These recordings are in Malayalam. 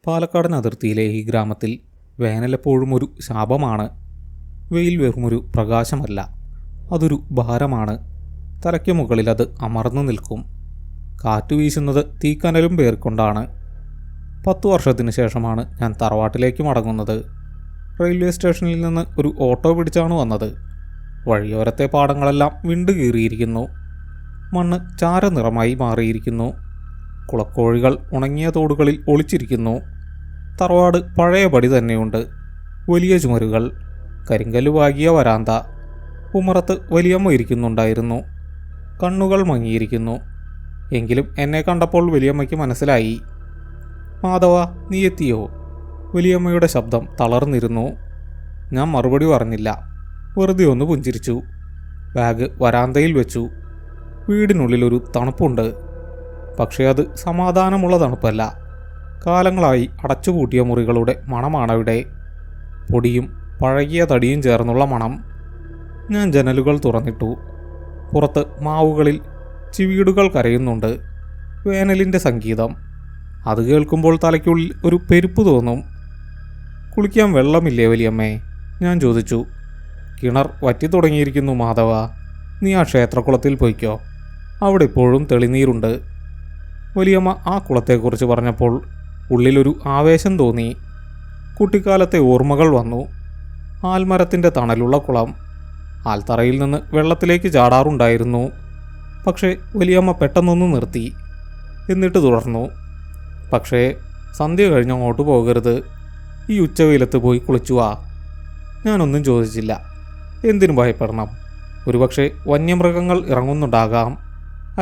പാലക്കാടൻ അതിർത്തിയിലെ ഈ ഗ്രാമത്തിൽ വേനലെപ്പോഴും ഒരു ശാപമാണ്. വെയിൽ വെറുമൊരു പ്രകാശമല്ല, അതൊരു ഭാരമാണ്. തലയ്ക്ക് മുകളിൽ അത് അമർന്നു നിൽക്കും. കാറ്റു വീശുന്നത് തീക്കനലും പേർക്കൊണ്ടാണ്. 10 വർഷത്തിന് ശേഷമാണ് ഞാൻ തറവാട്ടിലേക്ക് മടങ്ങുന്നത്. റെയിൽവേ സ്റ്റേഷനിൽ നിന്ന് ഒരു ഓട്ടോ പിടിച്ചാണ് വന്നത്. വഴിയോരത്തെ പാടങ്ങളെല്ലാം വിണ്ടുകീറിയിരിക്കുന്നു. മണ്ണ് ചാരനിറമായി മാറിയിരിക്കുന്നു. കുളക്കോഴികൾ ഉണങ്ങിയ തോടുകളിൽ ഒളിച്ചിരിക്കുന്നു. തറവാട് പഴയപടി തന്നെയുണ്ട്. വലിയ ചുമരുകൾ, കരിങ്കല്ല് പാകിയ വരാന്ത. ഉമ്മറത്ത് വലിയമ്മ ഇരിക്കുന്നുണ്ടായിരുന്നു. കണ്ണുകൾ മങ്ങിയിരിക്കുന്നു. എങ്കിലും എന്നെ കണ്ടപ്പോൾ വലിയമ്മയ്ക്ക് മനസ്സിലായി. മാധവ, നീ എത്തിയോ? വലിയമ്മയുടെ ശബ്ദം തളർന്നിരുന്നു. ഞാൻ മറുപടി പറഞ്ഞില്ല. വെറുതെ ഒന്ന് പുഞ്ചിരിച്ചു. ബാഗ് വരാന്തയിൽ വെച്ചു. വീടിനുള്ളിലൊരു തണുപ്പുണ്ട്. പക്ഷേ അത് സമാധാനമുള്ള തണുപ്പല്ല. കാലങ്ങളായി അടച്ചുപൂട്ടിയ മുറികളുടെ മണമാണവിടെ. പൊടിയും പഴകിയ തടിയും ചേർന്നുള്ള മണം. ഞാൻ ജനലുകൾ തുറന്നിട്ടു. പുറത്ത് മാവുകളിൽ ചിവീടുകൾ കരയുന്നുണ്ട്. വേനലിൻ്റെ സംഗീതം. അത് കേൾക്കുമ്പോൾ തലയ്ക്കുള്ളിൽ ഒരു പെരുപ്പ് തോന്നും. കുളിക്കാൻ വെള്ളമില്ലേ വലിയമ്മേ? ഞാൻ ചോദിച്ചു. കിണർ വറ്റി തുടങ്ങിയിരിക്കുന്നു മാധവ. നീ ആ ക്ഷേത്രക്കുളത്തിൽ പോയിക്കോ, അവിടെ ഇപ്പോഴും തെളിനീരുണ്ട്. വലിയമ്മ ആ കുളത്തെക്കുറിച്ച് പറഞ്ഞപ്പോൾ ഉള്ളിലൊരു ആവേശം തോന്നി. കുട്ടിക്കാലത്തെ ഓർമ്മകൾ വന്നു. ആൽമരത്തിൻ്റെ തണലുള്ള കുളം. ആൽത്തറയിൽ നിന്ന് വെള്ളത്തിലേക്ക് ചാടാറുണ്ടായിരുന്നു. പക്ഷേ വലിയമ്മ പെട്ടെന്നൊന്ന് നിർത്തി. എന്നിട്ട് തുടർന്നു. പക്ഷേ സന്ധ്യ കഴിഞ്ഞ് അങ്ങോട്ട് പോകരുത്. ഈ ഉച്ചവെയിലത്ത് പോയി കുളിച്ചു വാ. ഞാനൊന്നും ചോദിച്ചില്ല. എന്തിനു ഭയപ്പെടണം? ഒരുപക്ഷെ വന്യമൃഗങ്ങൾ ഇറങ്ങുന്നുണ്ടാകാം,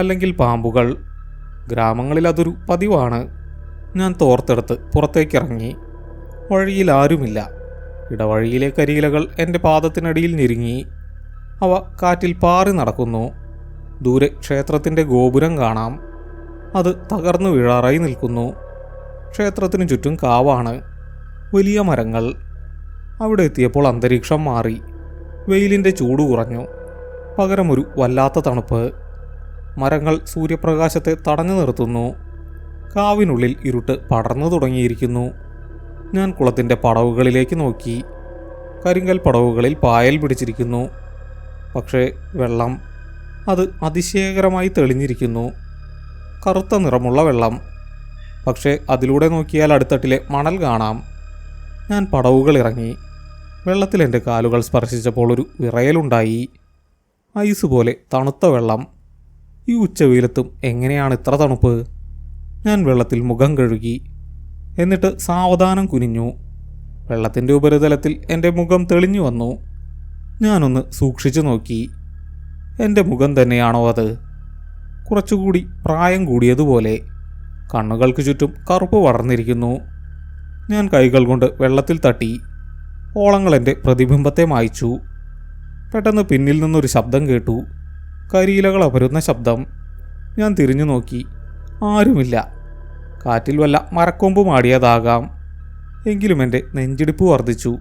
അല്ലെങ്കിൽ പാമ്പുകൾ. ഗ്രാമങ്ങളിൽ അതൊരു പതിവാണ്. ഞാൻ തോർത്തെടുത്ത് പുറത്തേക്കിറങ്ങി. വഴിയിൽ ആരുമില്ല. ഇടവഴിയിലെ കരിയിലകൾ എൻ്റെ പാദത്തിനടിയിൽ ഞെരുങ്ങി. അവ കാറ്റിൽ പാറി നടക്കുന്നു. ദൂരെ ക്ഷേത്രത്തിൻ്റെ ഗോപുരം കാണാം. അത് തകർന്നു വീഴാറായി നിൽക്കുന്നു. ക്ഷേത്രത്തിനു ചുറ്റും കാവാണ്. വലിയ മരങ്ങൾ. അവിടെ എത്തിയപ്പോൾ അന്തരീക്ഷം മാറി. വെയിലിൻ്റെ ചൂട് കുറഞ്ഞു. പകരം ഒരു വല്ലാത്ത തണുപ്പ്. മരങ്ങൾ സൂര്യപ്രകാശത്തെ തടഞ്ഞു നിർത്തുന്നു. കാവിനുള്ളിൽ ഇരുട്ട് പടർന്നു തുടങ്ങിയിരിക്കുന്നു. ഞാൻ കുളത്തിൻ്റെ പടവുകളിലേക്ക് നോക്കി. കരിങ്കൽ പടവുകളിൽ പായൽ പിടിച്ചിരിക്കുന്നു. പക്ഷേ വെള്ളം, അത് അതിശയകരമായി തെളിഞ്ഞിരിക്കുന്നു. കറുത്ത നിറമുള്ള വെള്ളം. പക്ഷേ അതിലൂടെ നോക്കിയാൽ അടിത്തട്ടിലെ മണൽ കാണാം. ഞാൻ പടവുകൾ ഇറങ്ങി. വെള്ളത്തിൽ എൻ്റെ കാലുകൾ സ്പർശിച്ചപ്പോൾ ഒരു വിറയലുണ്ടായി. ഐസ് പോലെ തണുത്ത വെള്ളം. ഈ ഉച്ചവെയിലത്തും എങ്ങനെയാണ് ഇത്ര തണുപ്പ്? ഞാൻ വെള്ളത്തിൽ മുഖം കഴുകി. എന്നിട്ട് സാവധാനം കുനിഞ്ഞു. വെള്ളത്തിൻ്റെ ഉപരിതലത്തിൽ എൻ്റെ മുഖം തെളിഞ്ഞു വന്നു. ഞാനൊന്ന് സൂക്ഷിച്ചു നോക്കി. എൻ്റെ മുഖം തന്നെയാണോ അത്? കുറച്ചുകൂടി പ്രായം കൂടിയതുപോലെ. കണ്ണുകൾക്ക് ചുറ്റും കറുപ്പ് പടർന്നിരിക്കുന്നു. ഞാൻ കൈകൾ കൊണ്ട് വെള്ളത്തിൽ തട്ടി. ഓളങ്ങൾ എൻ്റെ പ്രതിബിംബത്തെ മായ്ച്ചു. പെട്ടെന്ന് പിന്നിൽ നിന്നൊരു ശബ്ദം കേട്ടു. കരിയിലകൾ അപരുന്ന ശബ്ദം. ഞാൻ തിരിഞ്ഞു നോക്കി. ആരുമില്ല. കാറ്റിൽ വല്ല മരക്കൊമ്പ് മാടിയതാകാം. എങ്കിലും എൻ്റെ നെഞ്ചിടിപ്പ് വർദ്ധിച്ചു.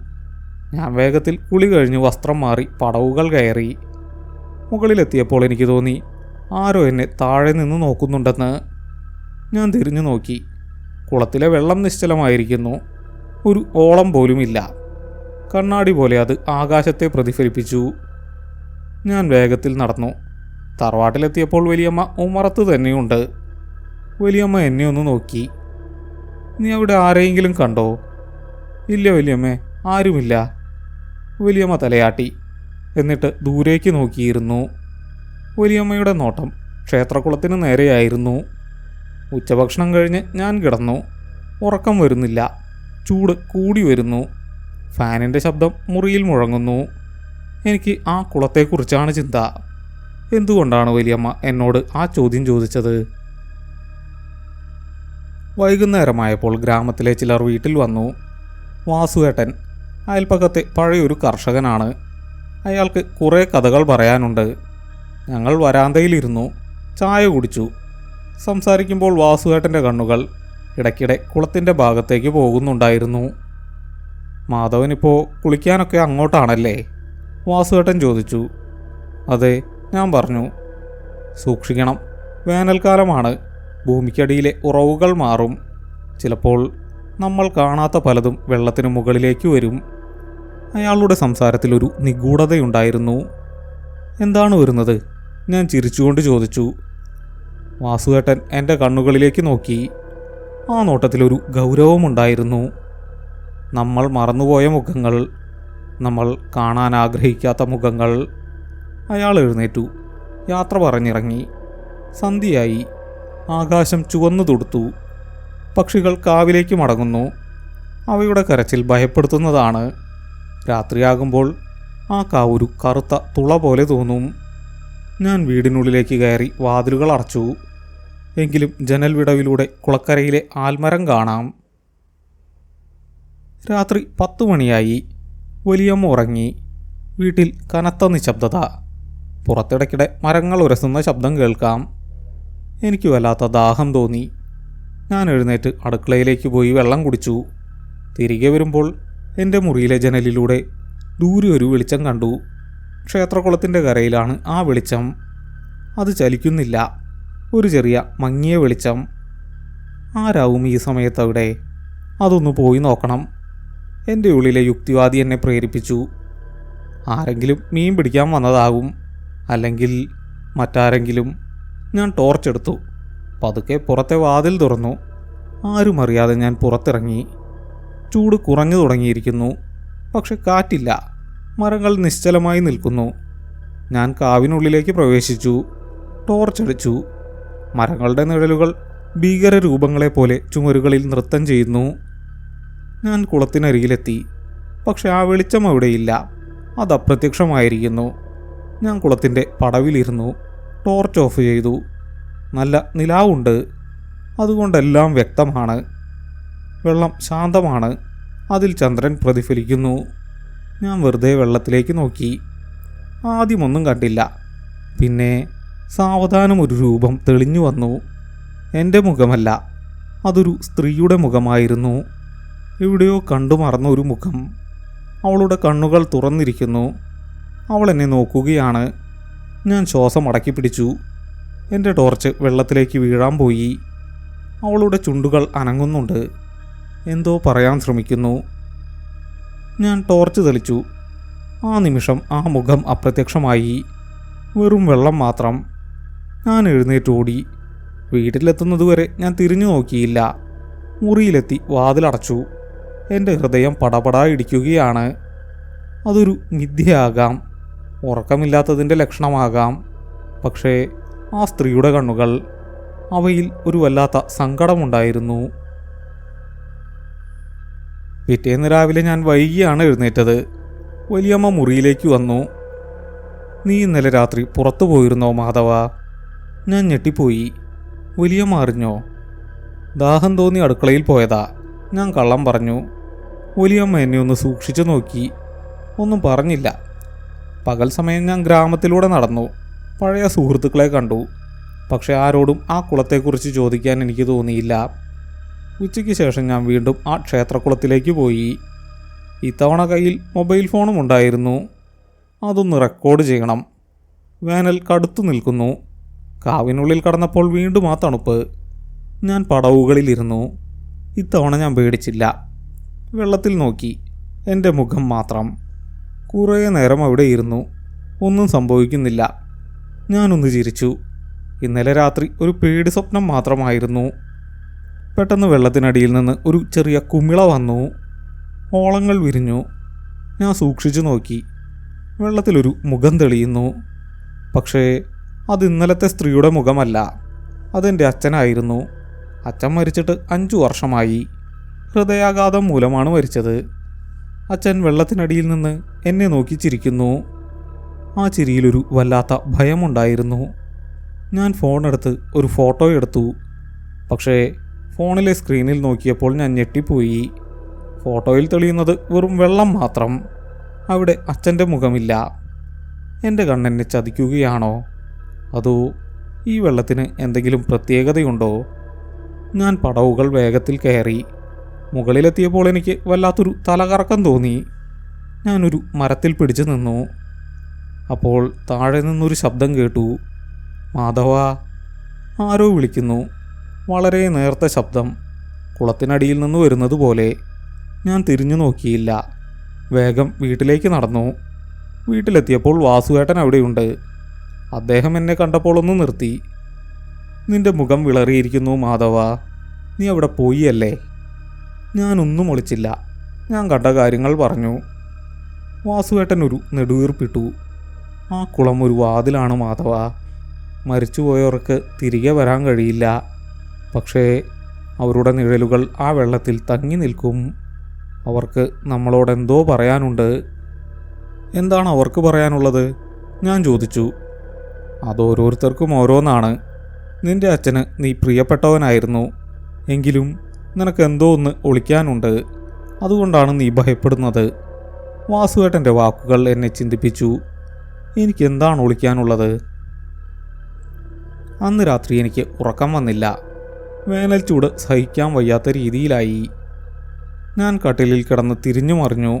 ഞാൻ വേഗത്തിൽ കുളി കഴിഞ്ഞ് വസ്ത്രം മാറി പടവുകൾ കയറി. മുകളിലെത്തിയപ്പോൾ എനിക്ക് തോന്നി ആരോ എന്നെ താഴെ നിന്ന് നോക്കുന്നുണ്ടെന്ന്. ഞാൻ തിരിഞ്ഞു നോക്കി. കുളത്തിലെ വെള്ളം നിശ്ചലമായിരിക്കുന്നു. ഒരു ഓളം പോലുമില്ല. കണ്ണാടി പോലെ അത് ആകാശത്തെ പ്രതിഫലിപ്പിച്ചു. ഞാൻ വേഗത്തിൽ നടന്നു. തറവാട്ടിലെത്തിയപ്പോൾ വലിയമ്മ ഉമ്മറത്ത് തന്നെയുണ്ട്. വലിയമ്മ എന്നെ ഒന്ന് നോക്കി. നീ അവിടെ ആരെയെങ്കിലും കണ്ടോ? ഇല്ല വലിയമ്മേ, ആരുമില്ല. വലിയമ്മ തലയാട്ടി. എന്നിട്ട് ദൂരേക്ക് നോക്കിയിരുന്നു. വലിയമ്മയുടെ നോട്ടം ക്ഷേത്രക്കുളത്തിന് നേരെയായിരുന്നു. ഉച്ചഭക്ഷണം കഴിഞ്ഞ് ഞാൻ കിടന്നു. ഉറക്കം വരുന്നില്ല. ചൂട് കൂടി വരുന്നു. ഫാനിൻ്റെ ശബ്ദം മുറിയിൽ മുഴങ്ങുന്നു. എനിക്ക് ആ കുളത്തെക്കുറിച്ചാണ് ചിന്ത. എന്തുകൊണ്ടാണ് വലിയമ്മ എന്നോട് ആ ചോദ്യം ചോദിച്ചത്? വൈകുന്നേരമായപ്പോൾ ഗ്രാമത്തിലെ ചിലർ വീട്ടിൽ വന്നു. വാസുവേട്ടൻ അയൽപ്പക്കത്തെ പഴയൊരു കർഷകനാണ്. അയാൾക്ക് കുറേ കഥകൾ പറയാനുണ്ട്. ഞങ്ങൾ വരാന്തയിലിരുന്നു. ചായ കുടിച്ചു. സംസാരിക്കുമ്പോൾ വാസുവേട്ടൻ്റെ കണ്ണുകൾ ഇടയ്ക്കിടെ കുളത്തിൻ്റെ ഭാഗത്തേക്ക് പോകുന്നുണ്ടായിരുന്നു. മാധവനിപ്പോൾ കുളിക്കാനൊക്കെ അങ്ങോട്ടാണല്ലേ? വാസുവേട്ടൻ ചോദിച്ചു. അതെ, ഞാൻ പറഞ്ഞു. സൂക്ഷിക്കണം, വേനൽക്കാലമാണ്. ഭൂമിക്കടിയിലെ ഉറവുകൾ മാറും. ചിലപ്പോൾ നമ്മൾ കാണാത്ത പലതും വെള്ളത്തിന് മുകളിലേക്ക് വരും. അയാളുടെ സംസാരത്തിലൊരു നിഗൂഢതയുണ്ടായിരുന്നു. എന്താണ് വരുന്നത്? ഞാൻ ചിരിച്ചുകൊണ്ട് ചോദിച്ചു. വാസുവേട്ടൻ എൻ്റെ കണ്ണുകളിലേക്ക് നോക്കി. ആ നോട്ടത്തിലൊരു ഗൗരവമുണ്ടായിരുന്നു. നമ്മൾ മറന്നുപോയ മുഖങ്ങൾ, നമ്മൾ കാണാൻ ആഗ്രഹിക്കാത്ത മുഖങ്ങൾ. അയാൾ എഴുന്നേറ്റു. യാത്ര പറഞ്ഞിറങ്ങി. സന്ധ്യയായി. ആകാശം ചുവന്നു തുടുത്തു. പക്ഷികൾ കാവിലേക്ക് മടങ്ങുന്നു. അവയുടെ കരച്ചിൽ ഭയപ്പെടുത്തുന്നതാണ്. രാത്രിയാകുമ്പോൾ ആ കാവൊരു കറുത്ത തുള പോലെ തോന്നും. ഞാൻ വീടിനുള്ളിലേക്ക് കയറി വാതിലുകൾ അടച്ചു. എങ്കിലും ജനൽ വിടവിലൂടെ കുളക്കരയിലെ ആൽമരം കാണാം. രാത്രി 10 മണിയായി. വലിയമ്മ ഉറങ്ങി. വീട്ടിൽ കനത്ത നിശബ്ദത. പുറത്തിടയ്ക്കിടെ മരങ്ങൾ ഉരസുന്ന ശബ്ദം കേൾക്കാം. എനിക്ക് വല്ലാത്ത ദാഹം തോന്നി. ഞാൻ എഴുന്നേറ്റ് അടുക്കളയിലേക്ക് പോയി വെള്ളം കുടിച്ചു. തിരികെ വരുമ്പോൾ എൻ്റെ മുറിയിലെ ജനലിലൂടെ ദൂരെ ഒരു വെളിച്ചം കണ്ടു. ക്ഷേത്രകുളത്തിൻ്റെ കരയിലാണ് ആ വെളിച്ചം. അത് ചലിക്കുന്നില്ല. ഒരു ചെറിയ മങ്ങിയ വെളിച്ചം. ആരാവും ഈ സമയത്തവിടെ? അതൊന്ന് പോയി നോക്കണം. എൻ്റെ ഉള്ളിലെ യുക്തിവാദി എന്നെ പ്രേരിപ്പിച്ചു. ആരെങ്കിലും മീൻ പിടിക്കാൻ വന്നതാകും, അല്ലെങ്കിൽ മറ്റാരെങ്കിലും. ഞാൻ ടോർച്ചെടുത്തു. പതുക്കെ പുറത്തെ വാതിൽ തുറന്നു. ആരും അറിയാതെ ഞാൻ പുറത്തിറങ്ങി. ചൂട് കുറഞ്ഞു തുടങ്ങിയിരിക്കുന്നു. പക്ഷെ കാറ്റില്ല. മരങ്ങൾ നിശ്ചലമായി നിൽക്കുന്നു. ഞാൻ കാവിനുള്ളിലേക്ക് പ്രവേശിച്ചു. ടോർച്ചടിച്ചു. മരങ്ങളുടെ നിഴലുകൾ ഭീകരരൂപങ്ങളെപ്പോലെ ചുമരുകളിൽ നൃത്തം ചെയ്യുന്നു. ഞാൻ കുളത്തിനരികിലെത്തി. പക്ഷെ ആ വെളിച്ചം അവിടെയില്ല. അത് അപ്രത്യക്ഷമായിരിക്കുന്നു. ഞാൻ കുളത്തിൻ്റെ പടവിലിരുന്നു. ടോർച്ച് ഓഫ് ചെയ്തു. നല്ല നിലാവുണ്ട്. അതുകൊണ്ടെല്ലാം വ്യക്തമാണ്. വെള്ളം ശാന്തമാണ്. അതിൽ ചന്ദ്രൻ പ്രതിഫലിക്കുന്നു. ഞാൻ വെറുതെ വെള്ളത്തിലേക്ക് നോക്കി. ആദ്യമൊന്നും കണ്ടില്ല. പിന്നെ സാവധാനം ഒരു രൂപം തെളിഞ്ഞു വന്നു. എൻ്റെ മുഖമല്ല, അതൊരു സ്ത്രീയുടെ മുഖമായിരുന്നു. എവിടെയോ കണ്ടു മറന്ന ഒരു മുഖം. അവളുടെ കണ്ണുകൾ തുറന്നിരിക്കുന്നു. അവൾ എന്നെ നോക്കുകയാണ്. ഞാൻ ശ്വാസം അടക്കി പിടിച്ചു. എൻ്റെ ടോർച്ച് വെള്ളത്തിലേക്ക് വീഴാൻ പോയി. അവളുടെ ചുണ്ടുകൾ അനങ്ങുന്നുണ്ട്. എന്തോ പറയാൻ ശ്രമിക്കുന്നു. ഞാൻ ടോർച്ച് തെളിച്ചു. ആ നിമിഷം ആ മുഖം അപ്രത്യക്ഷമായി. വെറും വെള്ളം മാത്രം. ഞാൻ എഴുന്നേറ്റോടി. വീട്ടിലെത്തുന്നതുവരെ ഞാൻ തിരിഞ്ഞു നോക്കിയില്ല. മുറിയിലെത്തി വാതിലടച്ചു. എൻ്റെ ഹൃദയം പടപടാ ഇടിക്കുകയാണ്. അതൊരു മിഥ്യയാകാം, ഉറക്കമില്ലാത്തതിൻ്റെ ലക്ഷണമാകാം. പക്ഷേ ആ സ്ത്രീയുടെ കണ്ണുകൾ, അവയിൽ ഒരു വല്ലാത്ത സങ്കടമുണ്ടായിരുന്നു. പിറ്റേന്ന് രാവിലെ ഞാൻ വൈകിയാണ് എഴുന്നേറ്റത്. വലിയമ്മ മുറിയിലേക്ക് വന്നു. നീ ഇന്നലെ രാത്രി പുറത്തു പോയിരുന്നോ മാധവ? ഞാൻ ഞെട്ടിപ്പോയി. വലിയമ്മ അറിഞ്ഞോ? ദാഹം തോന്നി അടുക്കളയിൽ പോയതാ. ഞാൻ കള്ളം പറഞ്ഞു. വലിയമ്മ എന്നെ ഒന്ന് സൂക്ഷിച്ചു നോക്കി. ഒന്നും പറഞ്ഞില്ല. പകൽ സമയം ഞാൻ ഗ്രാമത്തിലൂടെ നടന്നു. പഴയ സുഹൃത്തുക്കളെ കണ്ടു. പക്ഷെ ആരോടും ആ കുളത്തെക്കുറിച്ച് ചോദിക്കാൻ എനിക്ക് തോന്നിയില്ല. ഉച്ചയ്ക്ക് ശേഷം ഞാൻ വീണ്ടും ആ ക്ഷേത്രക്കുളത്തിലേക്ക് പോയി. ഇത്തവണ കയ്യിൽ മൊബൈൽ ഫോണും ഉണ്ടായിരുന്നു. അതൊന്ന് റെക്കോർഡ് ചെയ്യണം. വേനൽ കടുത്തു നിൽക്കുന്നു. കാവിനുള്ളിൽ കടന്നപ്പോൾ വീണ്ടും ആ തണുപ്പ്. ഞാൻ പടവുകളിലിരുന്നു. ഇത്തവണ ഞാൻ പേടിച്ചില്ല. വെള്ളത്തിൽ നോക്കി. എൻ്റെ മുഖം മാത്രം. കുറേ നേരം അവിടെ ഇരുന്നു. ഒന്നും സംഭവിക്കുന്നില്ല. ഞാനൊന്ന് ചിരിച്ചു. ഇന്നലെ രാത്രി ഒരു പേടി സ്വപ്നം മാത്രമായിരുന്നു. പെട്ടെന്ന് വെള്ളത്തിനടിയിൽ നിന്ന് ഒരു ചെറിയ കുമിള വന്നു. ഓളങ്ങൾ വിരിഞ്ഞു. ഞാൻ സൂക്ഷിച്ചു നോക്കി. വെള്ളത്തിലൊരു മുഖം തെളിയുന്നു. പക്ഷേ അത് ഇന്നലത്തെ സ്ത്രീയുടെ മുഖമല്ല. അതെൻ്റെ അച്ഛനായിരുന്നു. അച്ഛൻ മരിച്ചിട്ട് 5 വർഷമായി. ഹൃദയാഘാതം മൂലമാണ് മരിച്ചത്. അച്ഛൻ വെള്ളത്തിനടിയിൽ നിന്ന് എന്നെ നോക്കി ചിരിക്കുന്നു. ആ ചിരിയിലൊരു വല്ലാത്ത ഭയമുണ്ടായിരുന്നു. ഞാൻ ഫോണെടുത്ത് ഒരു ഫോട്ടോ എടുത്തു. പക്ഷേ ഫോണിലെ സ്ക്രീനിൽ നോക്കിയപ്പോൾ ഞാൻ ഞെട്ടിപ്പോയി. ഫോട്ടോയിൽ തെളിയുന്നത് വെറും വെള്ളം മാത്രം. അവിടെ അച്ഛൻ്റെ മുഖമില്ല. എൻ്റെ കണ്ണെന്നെ ചതിക്കുകയാണോ? അതോ ഈ വെള്ളത്തിന് എന്തെങ്കിലും പ്രത്യേകതയുണ്ടോ? ഞാൻ പടവുകൾ വേഗത്തിൽ കയറി. മുകളിലെത്തിയപ്പോൾ എനിക്ക് വല്ലാത്തൊരു തലകറക്കം തോന്നി. ഞാനൊരു മരത്തിൽ പിടിച്ചു നിന്നു. അപ്പോൾ താഴെ നിന്നൊരു ശബ്ദം കേട്ടു. മാധവ. ആരോ വിളിക്കുന്നു. വളരെ നേർത്ത ശബ്ദം. കുളത്തിനടിയിൽ നിന്ന് വരുന്നത് പോലെ. ഞാൻ തിരിഞ്ഞു നോക്കിയില്ല. വേഗം വീട്ടിലേക്ക് നടന്നു. വീട്ടിലെത്തിയപ്പോൾ വാസുവേട്ടൻ അവിടെയുണ്ട്. അദ്ദേഹം എന്നെ കണ്ടപ്പോൾ ഒന്ന് നിർത്തി. നിന്റെ മുഖം വിളറിയിരിക്കുന്നു മാധവ, നീ അവിടെ പോയി അല്ലേ? ഞാനൊന്നും ഒളിച്ചില്ല. ഞാൻ കണ്ട കാര്യങ്ങൾ പറഞ്ഞു. വാസുവേട്ടൻ ഒരു നെടുവീർപ്പിട്ടു. ആ കുളം ഒരു വാതിലാണ് മാധവ. മരിച്ചുപോയവർക്ക് തിരികെ വരാൻ കഴിയില്ല. പക്ഷേ അവരുടെ നിഴലുകൾ ആ വെള്ളത്തിൽ തങ്ങി നിൽക്കും. അവർക്ക് നമ്മളോടെന്തോ പറയാനുണ്ട്. എന്താണ് അവർക്ക് പറയാനുള്ളത്? ഞാൻ ചോദിച്ചു. അതോരോരുത്തർക്കും ഓരോന്നാണ്. നിന്റെ അച്ഛന് നീ പ്രിയപ്പെട്ടവനായിരുന്നു. എങ്കിലും നിനക്ക് എന്തോ ഒന്ന് ഒളിക്കാനുണ്ട്. അതുകൊണ്ടാണ് നീ ഭയപ്പെടുന്നത്. വാസുവേട്ടൻ്റെ വാക്കുകൾ എന്നെ ചിന്തിപ്പിച്ചു. എനിക്കെന്താണ് ഒളിക്കാനുള്ളത്? അന്ന് രാത്രി എനിക്ക് ഉറക്കം വന്നില്ല. വേനൽ ചൂട് സഹിക്കാൻ വയ്യാത്ത രീതിയിലായി. ഞാൻ കട്ടിലിൽ കിടന്ന് തിരിഞ്ഞു മറിഞ്ഞു.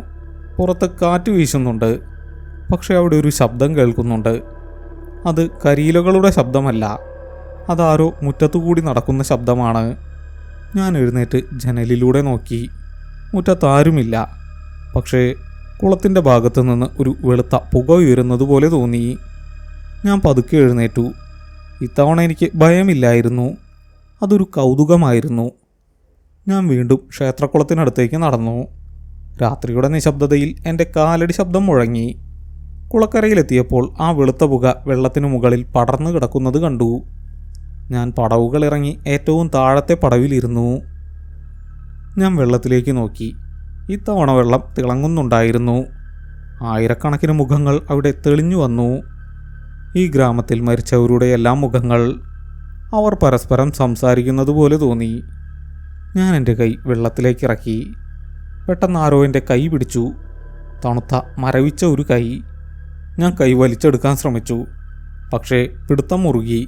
പുറത്ത് കാറ്റ് വീശുന്നുണ്ട്. പക്ഷെ അവിടെ ഒരു ശബ്ദം കേൾക്കുന്നുണ്ട്. അത് കരിയിലകളുടെ ശബ്ദമല്ല. അതാരോ മുറ്റത്തുകൂടി നടക്കുന്ന ശബ്ദമാണ്. ഞാൻ എഴുന്നേറ്റ് ജനലിലൂടെ നോക്കി. മുറ്റത്താരുമില്ല. പക്ഷേ കുളത്തിൻ്റെ ഭാഗത്തു നിന്ന് ഒരു വെളുത്ത പുക ഉയരുന്നത് പോലെ തോന്നി. ഞാൻ പതുക്കെ എഴുന്നേറ്റു. ഇത്തവണ എനിക്ക് ഭയമില്ലായിരുന്നു. അതൊരു കൗതുകമായിരുന്നു. ഞാൻ വീണ്ടും ക്ഷേത്രക്കുളത്തിനടുത്തേക്ക് നടന്നു. രാത്രിയുടെ നിശബ്ദതയിൽ എൻ്റെ കാലടി ശബ്ദം മുഴങ്ങി. കുളക്കരയിലെത്തിയപ്പോൾ ആ വെളുത്ത പുക വെള്ളത്തിനു മുകളിൽ പടർന്നു കിടക്കുന്നത് കണ്ടു. ഞാൻ പടവുകൾ ഇറങ്ങി ഏറ്റവും താഴത്തെ പടവിലിരുന്നു. ഞാൻ വെള്ളത്തിലേക്ക് നോക്കി. ഇത്തവണ വെള്ളം തിളങ്ങുന്നുണ്ടായിരുന്നു. ആയിരക്കണക്കിന് മുഖങ്ങൾ അവിടെ തെളിഞ്ഞു വന്നു. ഈ ഗ്രാമത്തിൽ മരിച്ചവരുടെ എല്ലാം മുഖങ്ങൾ. അവർ പരസ്പരം സംസാരിക്കുന്നത് പോലെ തോന്നി. ഞാൻ എൻ്റെ കൈ വെള്ളത്തിലേക്ക് ഇറക്കി. പെട്ടെന്ന് ആരോ എൻ്റെ കൈ പിടിച്ചു. തണുത്ത മരവിച്ച ഒരു കൈ. ഞാൻ കൈ വലിച്ചെടുക്കാൻ ശ്രമിച്ചു. പക്ഷേ പിടുത്തം മുറുകി.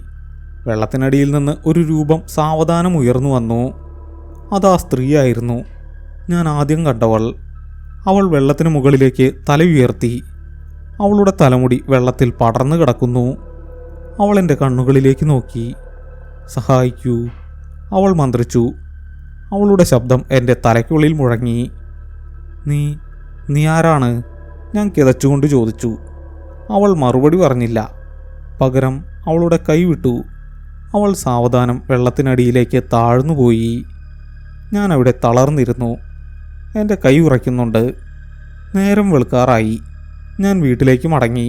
വെള്ളത്തിനടിയിൽ നിന്ന് ഒരു രൂപം സാവധാനം ഉയർന്നു വന്നു. അതാ സ്ത്രീയായിരുന്നു, ഞാൻ ആദ്യം കണ്ടവൾ. അവൾ വെള്ളത്തിന് മുകളിലേക്ക് തല ഉയർത്തി. അവളുടെ തലമുടി വെള്ളത്തിൽ പടർന്നു കിടക്കുന്നു. അവൾ എൻ്റെ കണ്ണുകളിലേക്ക് നോക്കി. സഹായിക്കൂ, അവൾ മന്ത്രിച്ചു. അവളുടെ ശബ്ദം എൻ്റെ തലയ്ക്കുള്ളിൽ മുഴങ്ങി. നീ ആരാണ്? ഞാൻ കിതച്ചുകൊണ്ട് ചോദിച്ചു. അവൾ മറുപടി പറഞ്ഞില്ല. പകരം അവളുടെ കൈ വിട്ടു. അവൾ സാവധാനം വെള്ളത്തിനടിയിലേക്ക് താഴ്ന്നുപോയി. ഞാൻ അവിടെ തളർന്നിരുന്നു. എൻ്റെ കൈ ഉറയ്ക്കുന്നുണ്ട്. നേരം വെളുക്കാറായി. ഞാൻ വീട്ടിലേക്ക് മടങ്ങി.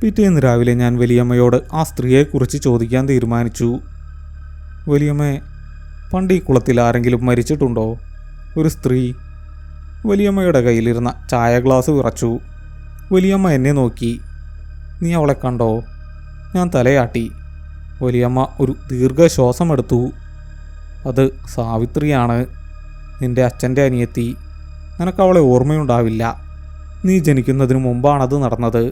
പിറ്റേന്ന് രാവിലെ ഞാൻ വലിയമ്മയോട് ആ സ്ത്രീയെക്കുറിച്ച് ചോദിക്കാൻ തീരുമാനിച്ചു. വലിയമ്മേ, പണ്ട് ഈ കുളത്തിൽ ആരെങ്കിലും മരിച്ചിട്ടുണ്ടോ? ഒരു സ്ത്രീ. വലിയമ്മയുടെ കയ്യിലിരുന്ന ചായ ഗ്ലാസ് വിറച്ചു. വലിയമ്മ എന്നെ നോക്കി. നീ അവളെ കണ്ടോ? ഞാൻ തലയാട്ടി. വലിയമ്മ ഒരു ദീർഘശ്വാസമെടുത്തു. അത് സാവിത്രിയാണ്, നിന്റെ അച്ഛൻ്റെ അനിയത്തി. നിനക്കവളെ ഓർമ്മയുണ്ടാവില്ല. നീ ജനിക്കുന്നതിന് മുമ്പാണത് നടന്നത്.